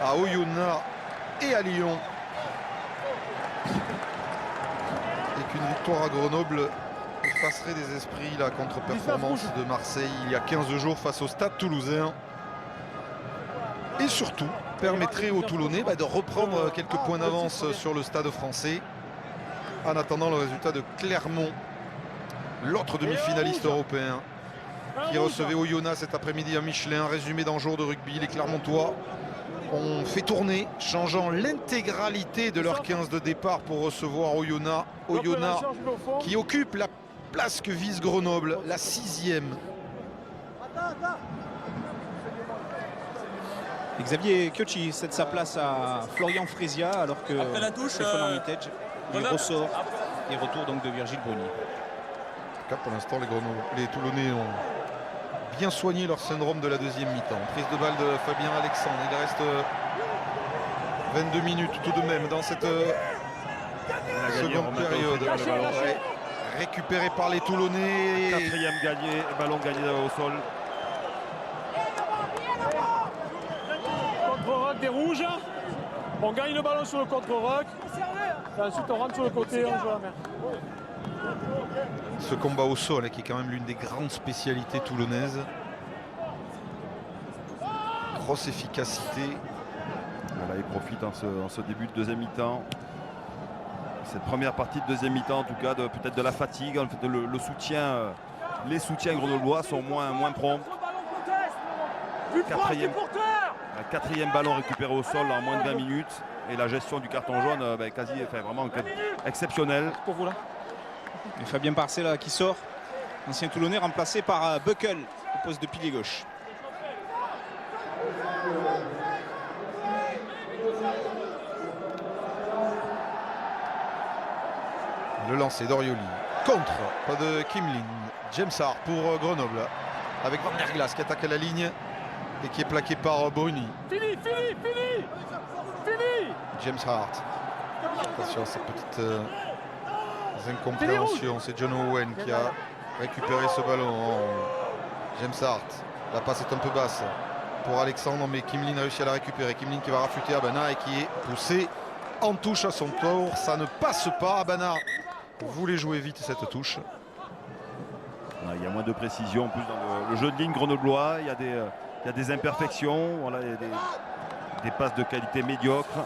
à Oyonnax et à Lyon. Et qu'une victoire à Grenoble effacerait des esprits la contre-performance de Marseille il y a 15 jours face au Stade Toulousain. Et surtout permettrait aux Toulonnais de reprendre quelques points d'avance sur le Stade français en attendant le résultat de Clermont, l'autre demi-finaliste européen qui recevait Oyonnax cet après-midi à Michelin. Résumé d'un jour de rugby, les Clermontois ont fait tourner, changeant l'intégralité de leur 15 de départ pour recevoir Oyonnax. Oyonnax qui occupe la place que vise Grenoble, la 6e. Xavier Kiochi cède sa place à Florian Frezia alors que Après la touche, Stéphane Armitage lui ressort. Et retour donc de Virgile Bruni. En tout cas, pour l'instant, les Toulonnais ont bien soigné leur syndrome de la deuxième mi-temps. Prise de balle de Fabien Alexandre. Il reste 22 minutes tout de même dans cette seconde période. Ouais. Récupéré par les Toulonnais. Quatrième gagné, ballon gagné au sol. Contre-rock des rouges. On gagne le ballon sur le contre-rock. Et ensuite on rentre sur le côté, on joue à la mer. Ce combat au sol qui est quand même l'une des grandes spécialités toulonnaises. Grosse efficacité. Voilà, il profite en ce début de deuxième mi-temps. Cette première partie de deuxième mi-temps, en tout cas, peut-être de la fatigue. En fait, le soutien, les soutiens grenoblois sont moins prompts. Quatrième ballon récupéré au sol en moins de 20 minutes. Et la gestion du carton jaune, vraiment exceptionnelle. Pour vous là. Et Fabien Parcella qui sort, ancien Toulonnais remplacé par Buckle au poste de pilier gauche. Le lancer d'Orioli. Contre, pas de Kimlin. James Hart pour Grenoble. Avec Van der Glas qui attaque à la ligne et qui est plaqué par Bruni. Fini. James Hart. Attention à ces petites incompréhensions. C'est John Owen qui a récupéré ce ballon. James Hart. La passe est un peu basse pour Alexandre, mais Kimlin a réussi à la récupérer. Kimlin qui va raffûter Abana et qui est poussé en touche à son tour. Ça ne passe pas. Abana voulait jouer vite cette touche. Il y a moins de précision en plus dans le jeu de ligne grenoblois. Il y a des imperfections. Voilà, il y a des passes de qualité médiocre.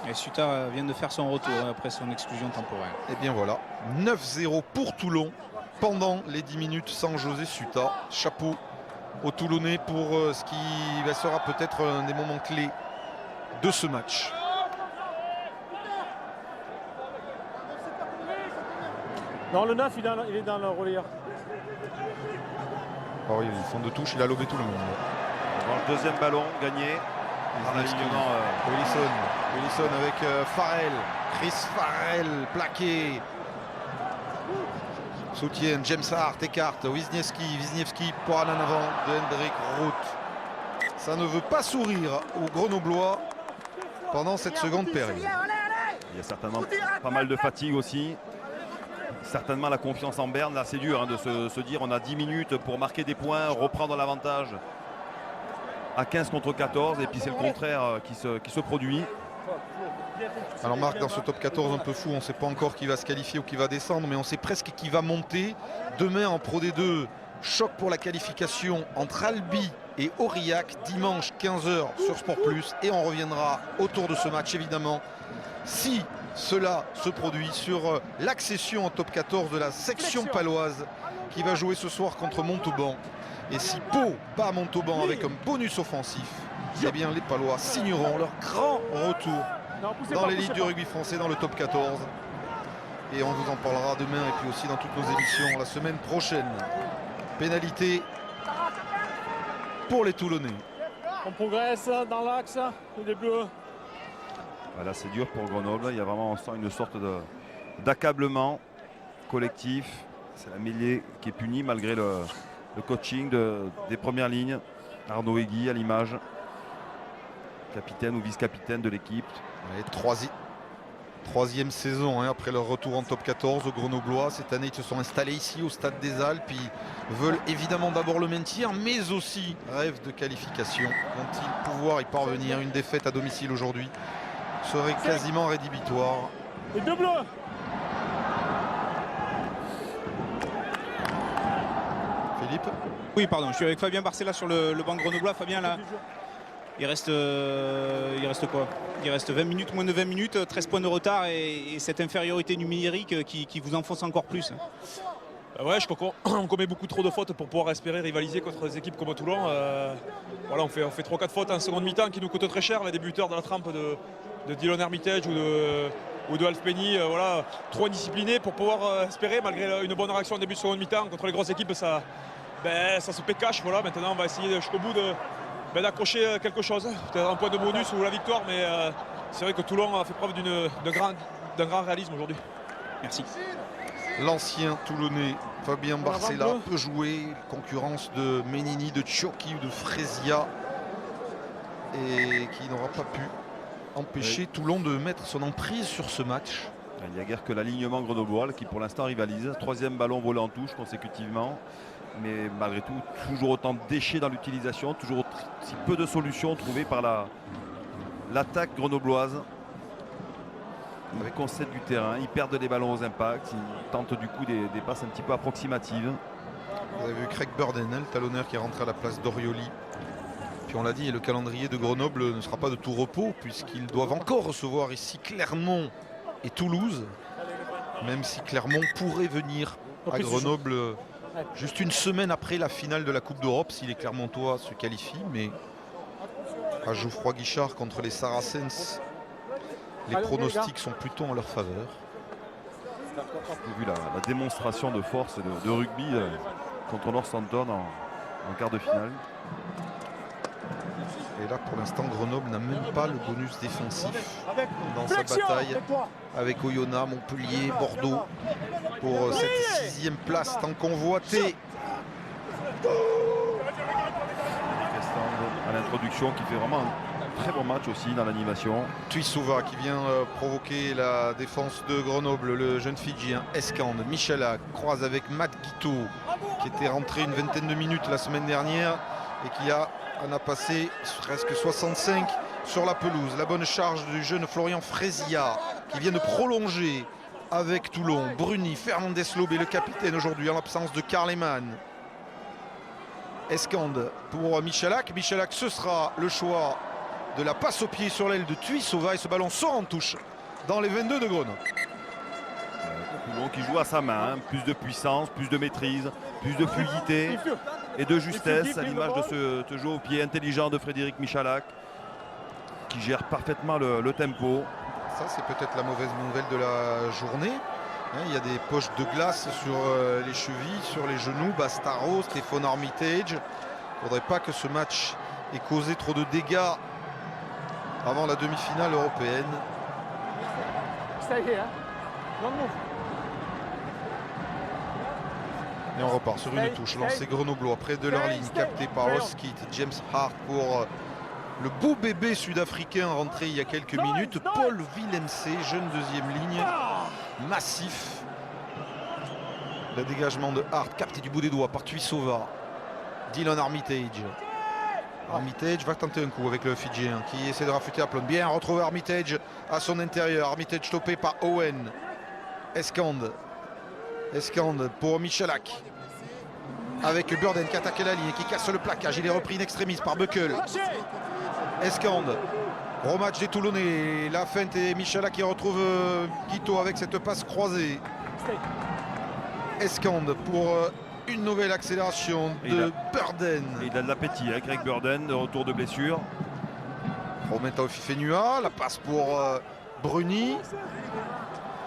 Et Suta vient de faire son retour après son exclusion temporaire. Et bien voilà, 9-0 pour Toulon pendant les 10 minutes sans José Suta. Chapeau aux Toulonnais pour ce qui sera peut-être un des moments clés de ce match. Non, le 9 il est dans le relayeur. Oh, il fond de touche, il a lobé tout le monde. Dans le deuxième ballon gagné. Wilson avec Farrell. Chris Farrell plaqué. Soutien, James Hart écarte. Wisniewski pour aller en avant de Hendrik Roth. Ça ne veut pas sourire aux Grenoblois pendant cette seconde période. Il y a certainement pas mal de fatigue aussi. Certainement la confiance en Berne. Là, c'est dur de se dire on a 10 minutes pour marquer des points, reprendre l'avantage à 15 contre 14. Et puis c'est le contraire qui se produit. Alors Marc, dans ce top 14 un peu fou, on ne sait pas encore qui va se qualifier ou qui va descendre, mais on sait presque qui va monter. Demain en Pro D2, choc pour la qualification entre Albi et Aurillac, dimanche 15h sur Sport Plus. Et on reviendra autour de ce match évidemment, si cela se produit, sur l'accession en top 14 de la section paloise qui va jouer ce soir contre Montauban. Et si Pau bat Montauban avec un bonus offensif, eh bien les Palois signeront leur grand retour dans l'élite du rugby français dans le top 14. Et on vous en parlera demain et puis aussi dans toutes nos émissions la semaine prochaine. Pénalité pour les Toulonnais. On progresse dans l'axe des Bleus. Voilà, c'est dur pour Grenoble. Il y a vraiment, on sent une sorte d'accablement collectif. C'est la mêlée qui est punie malgré le coaching des premières lignes. Arnaud Hegui à l'image, capitaine ou vice-capitaine de l'équipe. Troisième saison après leur retour en top 14 aux Grenoblois. Cette année, ils se sont installés ici au Stade des Alpes. Ils veulent évidemment d'abord le maintien, mais aussi rêve de qualification. Vont-ils pouvoir y parvenir? Une défaite à domicile aujourd'hui serait quasiment rédhibitoire. Les deux bleus. Philippe? Oui, pardon, je suis avec Fabien Barcella sur le banc grenoblois. Fabien, là, il reste quoi? Il reste 20 minutes, moins de 20 minutes, 13 points de retard et cette infériorité numérique qui vous enfonce encore plus. Ouais, je crois qu'on commet beaucoup trop de fautes pour pouvoir espérer rivaliser contre des équipes comme Toulon. Voilà, on fait 3-4 fautes en seconde mi-temps qui nous coûtent très cher. Les buteurs de la trempe de Dylan Hermitage ou de Alf Penny, voilà, trop indisciplinés pour pouvoir espérer, malgré une bonne réaction en début de seconde mi-temps. Contre les grosses équipes, ça se pécache. Voilà. Maintenant, on va essayer jusqu'au bout d'accrocher quelque chose. Peut-être un point de bonus ou la victoire, mais c'est vrai que Toulon a fait preuve d'un grand réalisme aujourd'hui. Merci. L'ancien Toulonnais Fabien Barcella peut jouer, concurrence de Menini, de Ciocchi ou de Fresia, et qui n'aura pas pu empêcher Toulon de mettre son emprise sur ce match. Il n'y a guère que l'alignement grenoblois qui pour l'instant rivalise. 3e ballon volé en touche consécutivement. Mais malgré tout, toujours autant de déchets dans l'utilisation, toujours si peu de solutions trouvées par l'attaque grenobloise. Avec concept du terrain, ils perdent les ballons aux impacts, ils tentent du coup des passes un petit peu approximatives. Vous avez vu Craig Burden, le talonneur qui est rentré à la place d'Orioli. Puis on l'a dit, le calendrier de Grenoble ne sera pas de tout repos puisqu'ils doivent encore recevoir ici Clermont et Toulouse. Même si Clermont pourrait venir à Grenoble juste une semaine après la finale de la Coupe d'Europe si les Clermontois se qualifient. Mais à Geoffroy-Guichard contre les Saracens, les pronostics sont plutôt en leur faveur. J'ai vu la démonstration de force de rugby contre Northampton en quart de finale. Et là, pour l'instant, Grenoble n'a même pas le bonus défensif dans sa bataille avec Oyonnax, Montpellier, Bordeaux pour cette 6e place tant convoitée. À l'introduction, qui fait vraiment un très bon match aussi dans l'animation. Tuisova qui vient provoquer la défense de Grenoble, le jeune Fidjien Eskand. Michalak croise avec Matt Guito qui était rentré une vingtaine de minutes la semaine dernière et qui en a passé presque 65 sur la pelouse. La bonne charge du jeune Florian Fresia qui vient de prolonger avec Toulon. Bruni, Fernandez Lobé, le capitaine aujourd'hui en l'absence de Karl Lehmann. Eskand pour Michalak. Michalak, ce sera le choix de la passe au pied sur l'aile de Tuisova et ce ballon sort en touche dans les 22 de Grenoble. Toulon qui joue à sa main, plus de puissance, plus de maîtrise, plus de fluidité et de justesse à l'image de ce jeu au pied intelligent de Frédéric Michalak qui gère parfaitement le tempo. Ça, c'est peut-être la mauvaise nouvelle de la journée. Il y a des poches de glace sur les chevilles, sur les genoux. Bastaro, Stéphane Armitage. Il ne faudrait pas que ce match ait causé trop de dégâts avant la demi-finale européenne. Et on repart sur une touche lancée grenoblois près de leur ligne, capté par Oskit. James Hart pour le beau bébé sud-africain rentré il y a quelques minutes. Paul Villemc, jeune deuxième ligne, massif. Le dégagement de Hart, capté du bout des doigts par Tuisova. Dylan Armitage. Armitage va tenter un coup avec le Fidjien qui essaie de raffûter à plomb. Bien retrouvé Armitage à son intérieur. Armitage stoppé par Owen. Eskand pour Michalak. Avec Burden qui attaque la ligne et qui casse le plaquage. Il est repris in extremis par Buckel. Eskand. Gros match des Toulonnais. La feinte et Michalak qui retrouve Guito avec cette passe croisée. Eskand pour une nouvelle accélération de Burden. Et il a de l'appétit, hein, Greg Burden, de retour de blessure. Rometa Fifenua, la passe pour Bruni.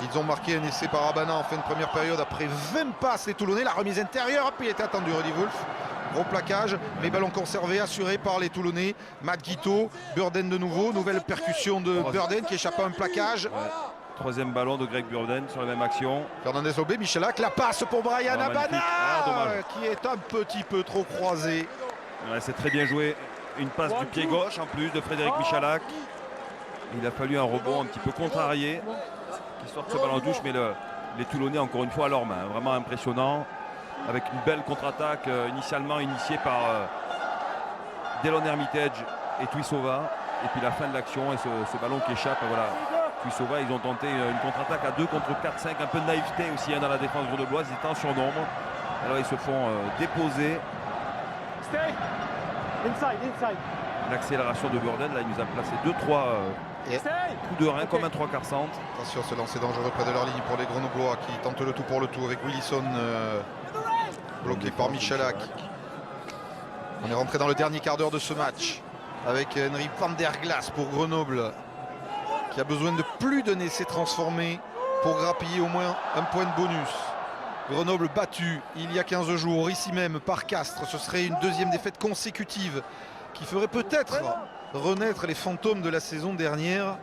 Ils ont marqué un essai par Abana en fin de première période après 20 passes les Toulonnais. La remise intérieure, puis il était attendu Rudy Wolf. Gros plaquage, mais ballon conservé, assuré par les Toulonnais. Matt Guito, Burden de nouveau, nouvelle percussion de Burden qui échappe à un plaquage. Ouais. 3e ballon de Greg Burden sur la même action. Fernandez Lobé, Michalak, la passe pour Brian Abana qui est un petit peu trop croisé. Ouais, c'est très bien joué. Une passe du pied gauche en plus de Frédéric Michalak. Il a fallu un rebond un petit peu contrarié qui sorte ce ballon en touche, mais les Toulonnais encore une fois à leur main. Vraiment impressionnant. Avec une belle contre-attaque initialement initiée par Dylan Hermitage et Tuisova. Et puis la fin de l'action et ce ballon qui échappe. Voilà. Tuisova, ils ont tenté une contre-attaque à 2 contre 4-5. Un peu de naïveté aussi dans la défense grenobloise. Ils étaient en surnombre. Alors ils se font déposer. L'accélération de Burden, là il nous a placé 2-3 coups de rein comme un 3 quarts centre. Attention, ce lancer dangereux près de leur ligne pour les Grenoblois qui tentent le tout pour le tout avec Willison bloqué par Michalak. On est rentré dans le dernier quart d'heure de ce match avec Henry van der Glas pour Grenoble, qui a besoin de plus d'un essai transformé pour grappiller au moins un point de bonus. Grenoble battu il y a 15 jours, ici même par Castres. Ce serait une deuxième défaite consécutive qui ferait peut-être renaître les fantômes de la saison dernière,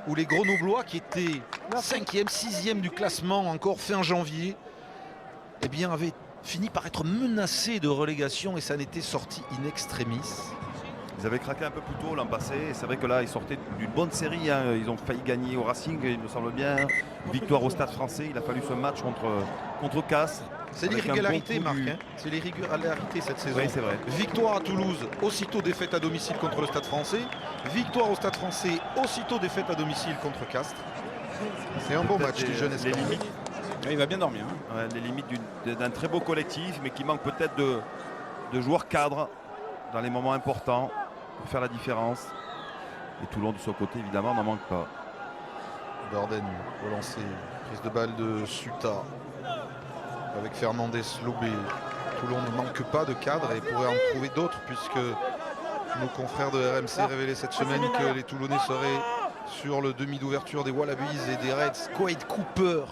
où les Grenoblois, qui étaient 5e, 6e du classement encore fin janvier, eh bien, avaient fini par être menacés de relégation, et ça n'était sorti in extremis. Ils avaient craqué un peu plus tôt l'an passé. C'est vrai que là, ils sortaient d'une bonne série. Hein. Ils ont failli gagner au Racing, il me semble bien. Victoire au Stade Français. Il a fallu ce match contre Castres. C'est l'irrégularité, Marc. Hein. C'est l'irrégularité cette saison. Oui, c'est vrai. Victoire à Toulouse, aussitôt défaite à domicile contre le Stade Français. Victoire au Stade Français, aussitôt défaite à domicile contre Castres. C'est un bon match du jeune Escamp. Il va bien dormir. Hein. Ouais, les limites d'un très beau collectif, mais qui manque peut-être de joueurs cadres dans les moments importants pour faire la différence. Et Toulon de son côté, évidemment, n'en manque pas. Borden au lancer, prise de balle de Suta avec Fernandez Lobé. Toulon ne manque pas de cadre et pourrait en trouver d'autres, puisque nos confrères de RMC révélaient cette semaine que les Toulonnais seraient sur le demi d'ouverture des Wallabies et des Reds. Quaid Cooper,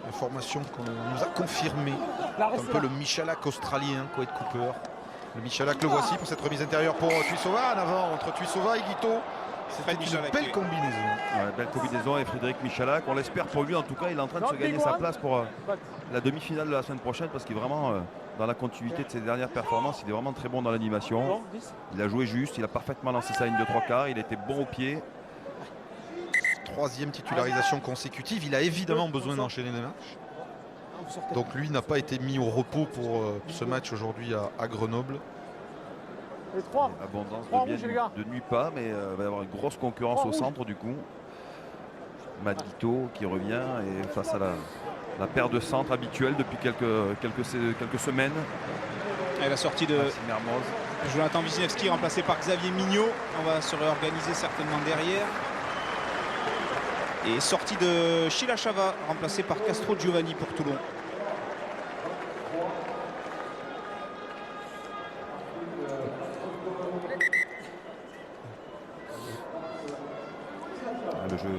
information qu'on nous a confirmée, un peu le Michalak australien, Quaid Cooper. Le Michalak, le voici pour cette remise intérieure pour Tuisova en avant entre Tuisova et Guito. C'était une belle combinaison. Ouais, belle combinaison et Frédéric Michalak, on l'espère pour lui en tout cas, il est en train de se gagner sa place pour la demi-finale de la semaine prochaine, parce qu'il est vraiment dans la continuité de ses dernières performances, il est vraiment très bon dans l'animation. Il a joué juste, il a parfaitement lancé sa ligne de 3/4, il était bon au pied. Troisième titularisation consécutive, il a évidemment besoin d'enchaîner les matchs. Donc lui n'a pas été mis au repos pour ce match aujourd'hui à Grenoble. Abondance de nuit pas, mais il va y avoir une grosse concurrence au centre du coup. Matt Guito qui revient et face à la paire de centres habituelle depuis quelques semaines. Et la sortie de Jonathan Wisniewski remplacé par Xavier Mignot. On va se réorganiser certainement derrière. Et sortie de Sheila Chava remplacé par Castro Giovanni pour Toulon. Le jeu,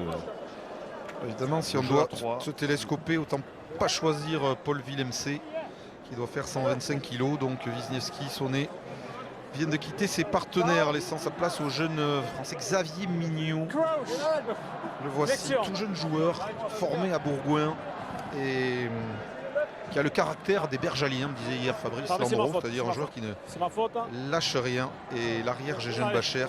évidemment, si on doit se télescoper, autant pas choisir Paul Villemc, qui doit faire 125 kg. Donc Wisniewski, Sonnet viennent de quitter ses partenaires, laissant sa place au jeune français Xavier Mignot. Le voici, tout jeune joueur formé à Bourgoin et qui a le caractère des Bergaliens, me disait hier Fabrice Landreau, c'est-à-dire un joueur qui ne lâche rien. Et l'arrière Gégène Bacher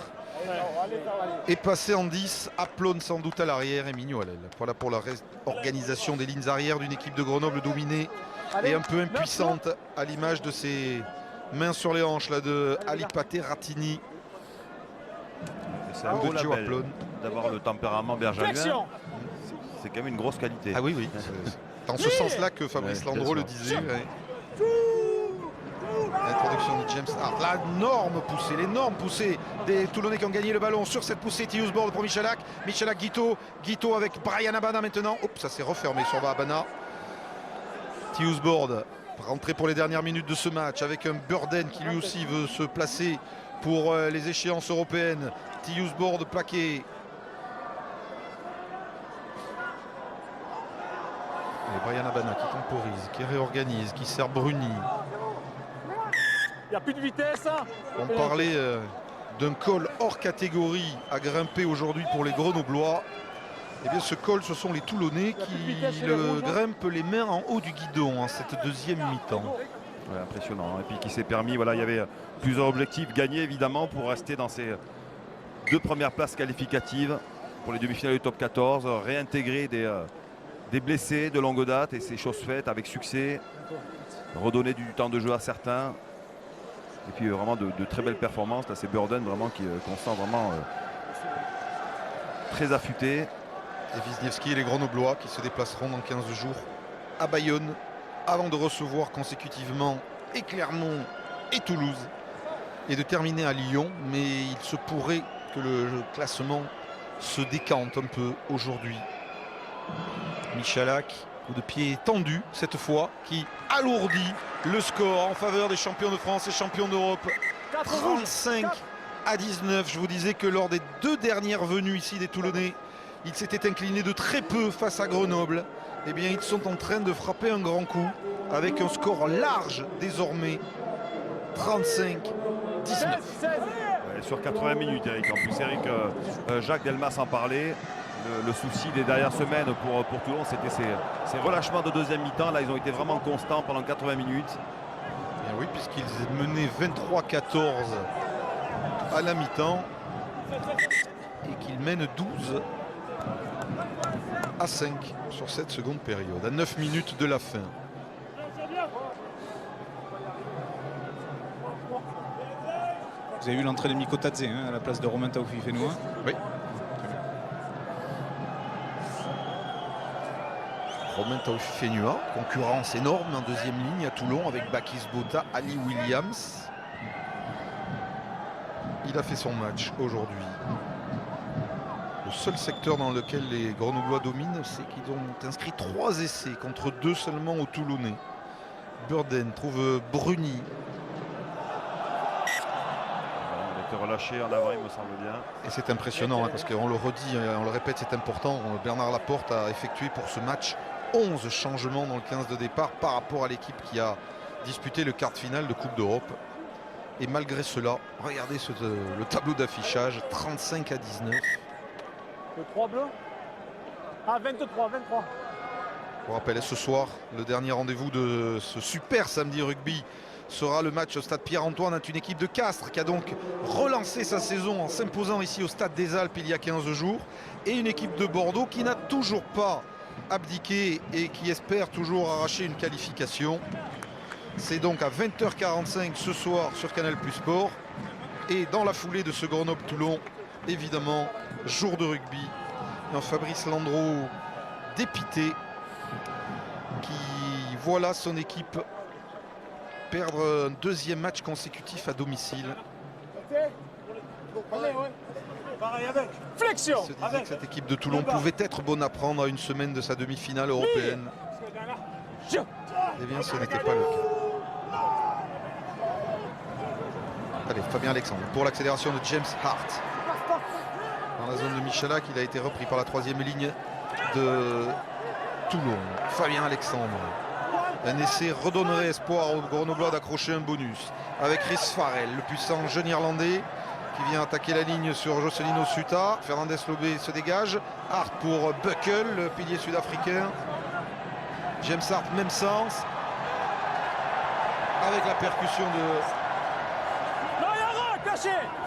est passé en 10, Aplone sans doute à l'arrière et Mignot à l'aile. Voilà pour la organisation des lignes arrières d'une équipe de Grenoble dominée et un peu impuissante, à l'image de ses mains sur les hanches là, de Ali Paté Ratini. C'est un beau label d'avoir le tempérament bergalien. C'est quand même une grosse qualité. Ah oui, oui. Dans ce sens-là que Fabrice Landreau le disait. Ouais. L'introduction de James Hart. L'énorme poussée des Toulonnais qui ont gagné le ballon sur cette poussée. Tius Board pour Michalak. Michalak Guito. Guito avec Brian Abana maintenant. Oups, ça s'est refermé sur Abana. Tius Board rentré pour les dernières minutes de ce match avec un Burden qui lui aussi veut se placer pour les échéances européennes. Tius Board plaqué. Et Brian Abana qui temporise, qui réorganise, qui sert Bruni. Il n'y a plus de vitesse. On parlait d'un col hors catégorie à grimper aujourd'hui pour les Grenoblois. Eh bien ce col, ce sont les Toulonnais qui le grimpent les mains en haut du guidon en cette deuxième mi-temps. Ouais, impressionnant. Et puis qui s'est permis, voilà, il y avait plusieurs objectifs. Gagner évidemment pour rester dans ces deux premières places qualificatives pour les demi-finales du top 14. Réintégrer des blessés de longue date et c'est chose faite avec succès. Redonner du temps de jeu à certains. Et puis vraiment de très belles performances. Là c'est Burden vraiment qu'on sent vraiment très affûté. Et Wisniewski et les Grenoblois qui se déplaceront dans 15 jours à Bayonne avant de recevoir consécutivement et Clermont et Toulouse et de terminer à Lyon. Mais il se pourrait que le classement se décante un peu aujourd'hui. Michalak coup de pied tendu cette fois, qui alourdit le score en faveur des champions de France et champions d'Europe. 35-19. Je vous disais que lors des 2 dernières venues ici des Toulonnais, ils s'étaient inclinés de très peu face à Grenoble. Eh bien, ils sont en train de frapper un grand coup avec un score large désormais. 35-19. Sur 80 minutes, Eric. En plus, Eric, Jacques Delmas en parlait. Le souci des dernières semaines pour Toulon, c'était ces relâchements de deuxième mi-temps. Là, ils ont été vraiment constants pendant 80 minutes. Bien oui, puisqu'ils menaient 23-14 à la mi-temps et qu'ils mènent 12-5 sur cette seconde période, à 9 minutes de la fin. Vous avez vu l'entrée de Mikotadze à la place de Romain Taofifenua. Oui. Romain Taofifenua, concurrence énorme en deuxième ligne à Toulon avec Bakis Bota, Ali Williams. Il a fait son match aujourd'hui. Le seul secteur dans lequel les Grenoblois dominent, c'est qu'ils ont inscrit 3 essais contre 2 seulement aux Toulonnais. Burden trouve Bruni. Il a été relâché en avant, il me semble bien. Et c'est impressionnant parce qu'on le redit, on le répète, c'est important. Bernard Laporte a effectué pour ce match 11 changements dans le 15 de départ par rapport à l'équipe qui a disputé le quart de finale de Coupe d'Europe. Et malgré cela, regardez le tableau d'affichage, 35-19. Le 3 bleu. Ah, 23. Je vous rappelle, ce soir, le dernier rendez-vous de ce super samedi rugby sera le match au stade Pierre-Antoine entre une équipe de Castres qui a donc relancé sa saison en s'imposant ici au stade des Alpes il y a 15 jours et une équipe de Bordeaux qui n'a toujours pas abdiqué et qui espère toujours arracher une qualification. C'est donc à 20h45 ce soir sur Canal+ Sport et dans la foulée de ce Grenoble-Toulon, évidemment, jour de rugby. Et un Fabrice Landreau dépité qui voilà son équipe perdre un 2e match consécutif à domicile. Flexion. Se disait que cette équipe de Toulon pouvait être bonne à prendre à une semaine de sa demi-finale européenne. Eh bien, ce n'était pas le cas. Allez, Fabien Alexandre pour l'accélération de James Hart. Dans la zone de Michalak, il a été repris par la 3e ligne de Toulon. Fabien Alexandre. Un essai redonnerait espoir aux Grenoblois d'accrocher un bonus. Avec Chris Farrell, le puissant jeune Irlandais qui vient attaquer la ligne sur Jocelino Suta. Fernandez Lobé se dégage. Hart pour Buckle, le pilier sud-africain. James Hart, même sens. Avec la percussion de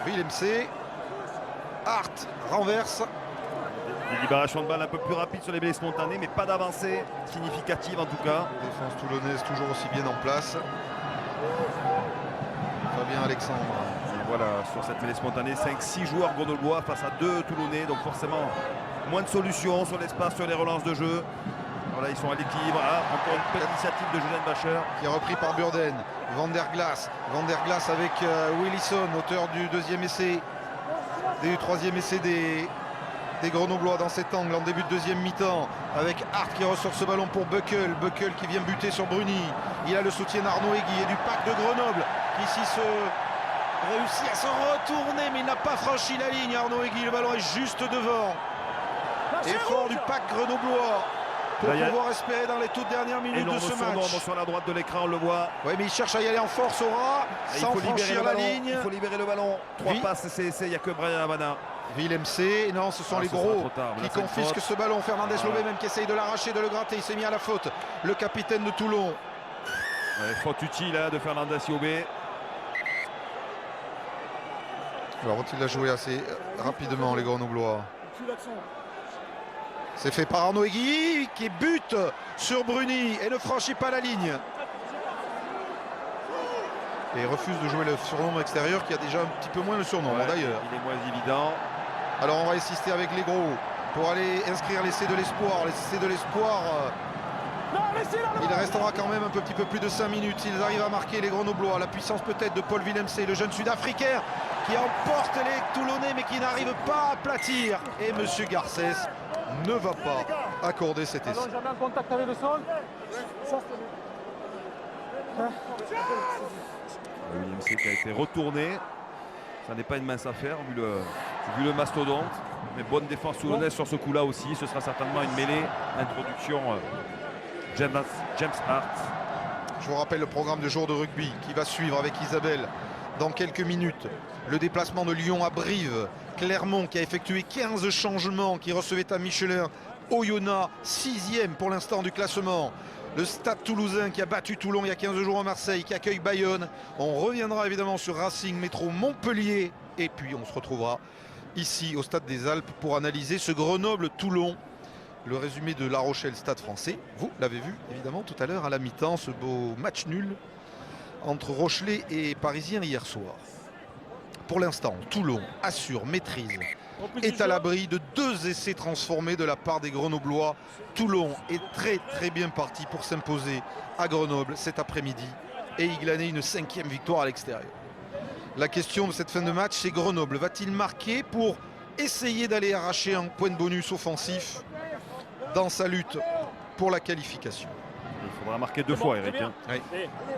Willemse. Hart renverse. Des libérations de balles un peu plus rapides sur les mêlées spontanées, mais pas d'avancée significative en tout cas. Défense toulonnaise toujours aussi bien en place. Fabien Alexandre. Et voilà, sur cette mêlée spontanée, 5-6 joueurs grenoblois face à 2 Toulonnais, donc forcément moins de solutions sur l'espace, sur les relances de jeu. Voilà, ils sont à l'équilibre. Encore une belle initiative de Julien Bacher. Qui est repris par Burden. Van der Glass avec Willison, auteur du 2e essai. Du 3e essai des Grenoblois dans cet angle en début de 2e mi-temps. Avec Hart qui ressort ce ballon pour Buckle. Buckle qui vient buter sur Bruni. Il a le soutien d'Arnaud Egui et du pack de Grenoble qui ici réussit à se retourner, mais il n'a pas franchi la ligne. Arnaud Egui, le ballon est juste devant. Effort du pack grenoblois pour pouvoir espérer dans les toutes dernières minutes de ce match. Sur la droite de l'écran, on le voit. Oui, mais il cherche à y aller en force, Aura, sans franchir la ligne. Il faut libérer le ballon. 3 passes, il n'y a que Brian Havana. Willemse, non, ce sont les gros qui confisquent ce ballon. Fernandez Lobé même qui essaye de l'arracher, de le gratter. Il s'est mis à la faute. Le capitaine de Toulon. Faute utile de Fernandez Lobé. Alors, vont-ils la jouer assez rapidement, les Grenoblois? C'est fait par Arnaud Egui qui bute sur Bruni et ne franchit pas la ligne. Et refuse de jouer le surnom extérieur qui a déjà un petit peu moins le surnom d'ailleurs. Il est moins évident. Alors on va insister avec les gros pour aller inscrire l'essai de l'espoir. L'essai de l'espoir. Il restera quand même un petit peu plus de 5 minutes. Ils arrivent à marquer les Grenoblois. La puissance peut-être de Paul Willemse, le jeune sud-africain qui emporte les Toulonnais mais qui n'arrive pas à aplatir. Et Monsieur Garcès ne va pas accorder cet essai. Allons jamais en contact avec le sol. Ça, William C qui a été retourné. Ça n'est pas une mince affaire vu le mastodonte. Mais bonne défense toulonnaise sur ce coup-là aussi. Ce sera certainement une mêlée. Introduction James Hart. Je vous rappelle le programme de jour de rugby qui va suivre avec Isabelle dans quelques minutes. Le déplacement de Lyon à Brive. Clermont qui a effectué 15 changements, qui recevait à Michelin. Oyonnax, 6e pour l'instant du classement. Le Stade Toulousain qui a battu Toulon il y a 15 jours à Marseille, qui accueille Bayonne. On reviendra évidemment sur Racing, Métro, Montpellier. Et puis on se retrouvera ici au Stade des Alpes pour analyser ce Grenoble-Toulon. Le résumé de La Rochelle Stade Français. Vous l'avez vu évidemment tout à l'heure à la mi-temps, ce beau match nul entre Rochelais et Parisiens hier soir. Pour l'instant, Toulon assure, maîtrise, est à l'abri de 2 essais transformés de la part des Grenoblois. Toulon est très bien parti pour s'imposer à Grenoble cet après-midi et y glaner une 5e victoire à l'extérieur. La question de cette fin de match, c'est Grenoble va-t-il marquer pour essayer d'aller arracher un point de bonus offensif dans sa lutte pour la qualification? Il faudra marquer 2 fois, Eric. Oui.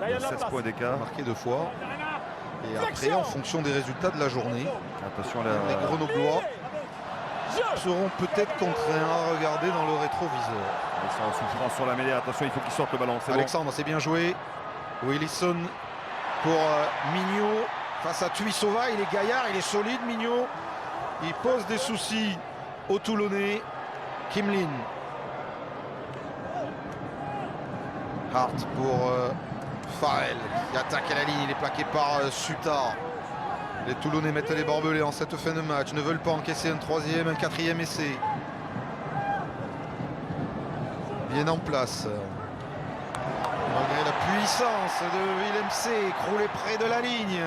Il y a 16 points d'écart. Marquer 2 fois. Et après, en fonction des résultats de la journée, Attention, les Grenoblois seront peut-être contraints à regarder dans le rétroviseur. Ils sont en souffrance sur la mêlée. Attention, il faut qu'ils sortent le ballon. Alexandre, c'est bien joué. Willison pour Mignot face à Tuisova. Il est gaillard, il est solide, Mignot. Il pose des soucis aux Toulonnais. Kimlin. Hart pour Farrell qui attaque à la ligne. Il est plaqué par Sutar. Les Toulonnais mettent les barbelés en cette fin de match. Ne veulent pas encaisser un 3e, un 4e essai. Bien en place. Malgré la puissance de Willem C, écroulé près de la ligne.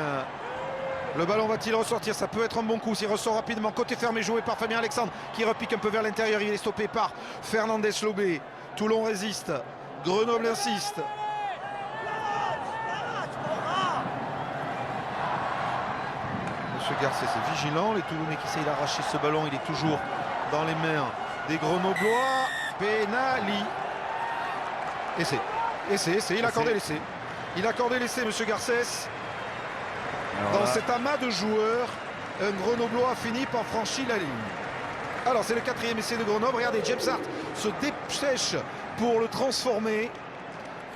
Le ballon va-t-il ressortir? Ça peut être un bon coup s'il ressort rapidement. Côté fermé joué par Fabien Alexandre qui repique un peu vers l'intérieur. Il est stoppé par Fernandez Lobé. Toulon résiste. Grenoble insiste. Monsieur Garcet c'est vigilant. Les Toulonnais qui essayent d'arracher ce ballon. Il est toujours dans les mains des Grenoblois. Penali. Essai. Il a accordé l'essai. Il a accordé l'essai, monsieur Garcès. Dans cet amas de joueurs, un Grenoblois a fini par franchir la ligne. Alors c'est le 4e essai de Grenoble. Regardez, James Hart se dépêche pour le transformer.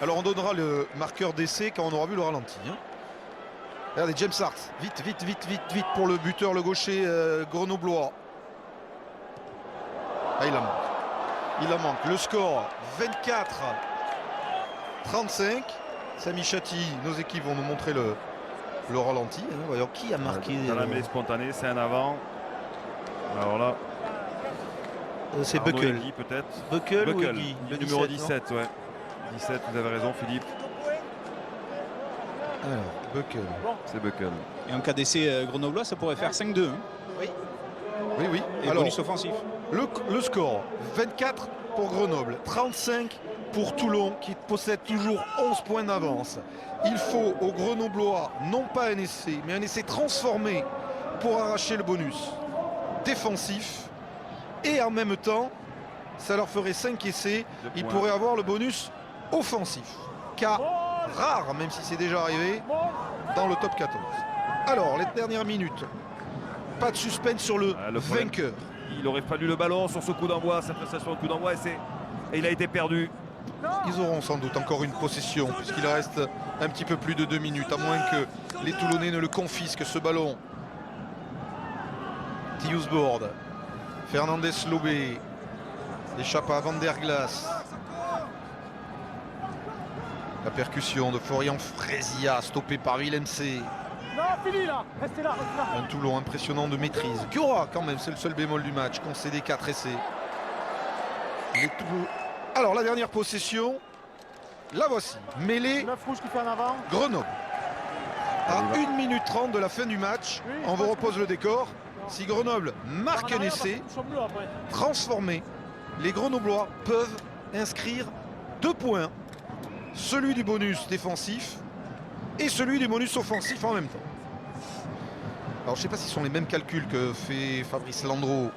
Alors on donnera le marqueur d'essai quand on aura vu le ralenti. Regardez, James Hart, vite pour le buteur, le gaucher grenoblois. Ah, il en manque. Le score 24-35. Samy Chatti, nos équipes vont nous montrer le ralenti. Voyons qui a marqué. Dans la mêlée spontanée, c'est un avant. Alors là, c'est Buckle. Peut-être. Buckle ou Buckle, Egui, le numéro 17, ouais. 17, vous avez raison, Philippe. Alors, Buckle. C'est Buckle. Et en cas d'essai grenoblois, ça pourrait faire 5-2. Oui. Et alors, bonus offensif. Le score 24 pour Grenoble, 35 pour Toulon qui possède toujours 11 points d'avance. Il faut aux Grenoblois non pas un essai, mais un essai transformé pour arracher le bonus défensif. Et en même temps, ça leur ferait 5 essais. Ils pourraient avoir le bonus offensif. Cas rare, même si c'est déjà arrivé, dans le top 14. Alors, les dernières minutes. Pas de suspense sur le vainqueur. Il aurait fallu le ballon sur ce coup d'envoi, cette prestation de coup d'envoi, et il a été perdu. Ils auront sans doute encore une possession, puisqu'il reste un petit peu plus de 2 minutes, à moins que les Toulonnais ne le confisquent, ce ballon. Thiusbord, Fernandez Lobé, échappe à Van der Glass. La percussion de Florian Frésia, stoppée par Willem C. Non, fini là. Restez là. Un Toulon impressionnant de maîtrise. Qui aura quand même, c'est le seul bémol du match, concédé 4 essais. Alors la dernière possession, la voici. Mêlée Grenoble. À 1 minute 30 de la fin du match, on vous repose le décor. Si Grenoble marque un essai, transformé, les Grenoblois peuvent inscrire 2 points. Celui du bonus défensif et celui du bonus offensif en même temps. Alors je ne sais pas si ce sont les mêmes calculs que fait Fabrice Landreau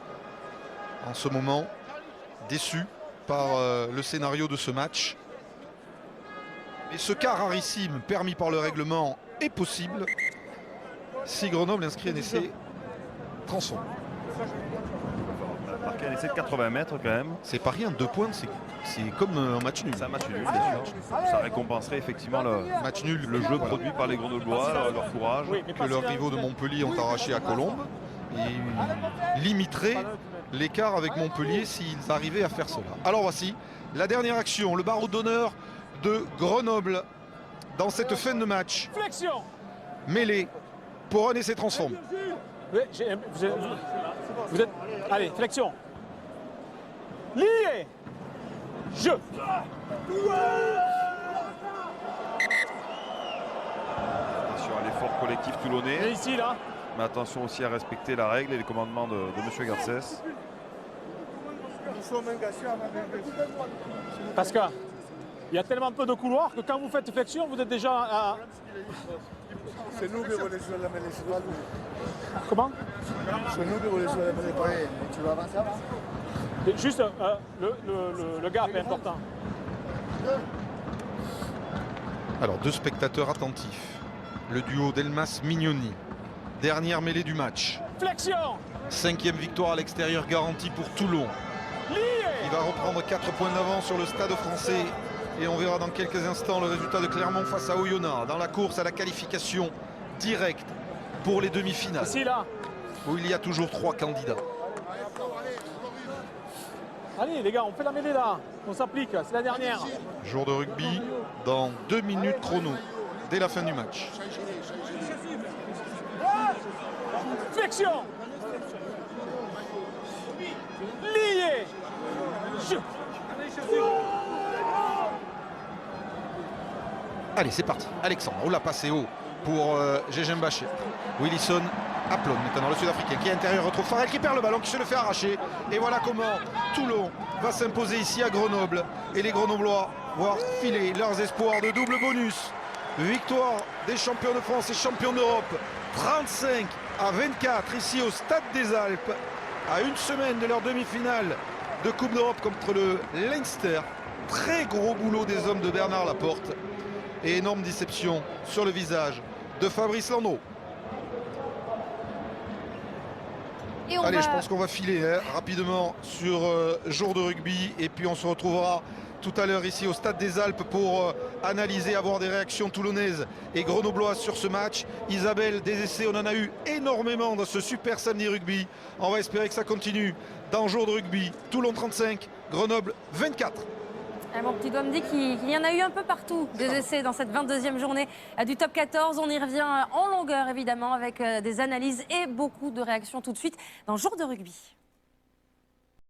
en ce moment. Déçu par le scénario de ce match. Et ce quart rarissime permis par le règlement est possible si Grenoble inscrit un essai transformé. Marqué un essai de 80 mètres quand même. C'est pas rien, 2 points, c'est comme un match nul. C'est un match nul, bien sûr. Ça récompenserait effectivement Match nul, le jeu produit par les Grenoblois, leur courage. que leurs rivaux de Montpellier ont arraché à Colombes. Et limiterait l'écart avec Montpellier s'ils arrivaient à faire cela. Alors voici la dernière action, le barreau d'honneur de Grenoble dans cette fin de match. Flexion. Mêlée pour un essai transformé. Oui, vous êtes... Allez, flexion. Lié. Jeu. Attention à l'effort collectif toulonnais. Et ici, là. Mais attention aussi à respecter la règle et les commandements de M. Garcès. Parce qu'il y a tellement peu de couloirs que quand vous faites flexion, vous êtes déjà à... C'est nous qui voulons jouer la mêlée, c'est pas lui. Comment? C'est nous qui voulons jouer la mêlée. Tu vas avancer avant? Juste, le gap est important. Alors, 2 spectateurs attentifs. Le duo Delmas-Mignoni. Dernière mêlée du match. Flexion. 5e victoire à l'extérieur garantie pour Toulon. Il va reprendre 4 points d'avance sur le Stade français. Et on verra dans quelques instants le résultat de Clermont face à Oyonnax dans la course à la qualification directe pour les demi-finales. Ici, là. Où il y a toujours 3 candidats. Allez, les gars, on fait la mêlée, là. On s'applique, c'est la dernière. Jour de rugby dans 2 minutes chrono, dès la fin du match. Flexion. Lié. Jeu. Allez, c'est parti. Alexandre, on l'a passé haut pour Gégem Bacher. Wilson applaude maintenant le Sud-Africain qui est intérieur, retrouve Farrell qui perd le ballon, qui se le fait arracher. Et voilà comment Toulon va s'imposer ici à Grenoble. Et les Grenoblois vont filer leurs espoirs de double bonus. Victoire des champions de France et champions d'Europe. 35-24 ici au Stade des Alpes. À une semaine de leur demi-finale de Coupe d'Europe contre le Leinster. Très gros boulot des hommes de Bernard Laporte. Et énorme déception sur le visage de Fabrice Landreau. Allez, je pense qu'on va filer rapidement sur jour de rugby. Et puis on se retrouvera tout à l'heure ici au Stade des Alpes pour analyser, avoir des réactions toulonnaises et grenobloises sur ce match. Isabelle, des essais, on en a eu énormément dans ce super samedi rugby. On va espérer que ça continue dans jour de rugby. Toulon 35, Grenoble 24. Mon petit doigt me dit qu'il y en a eu un peu partout des essais dans cette 22e journée du top 14. On y revient en longueur évidemment avec des analyses et beaucoup de réactions tout de suite dans Jour de rugby.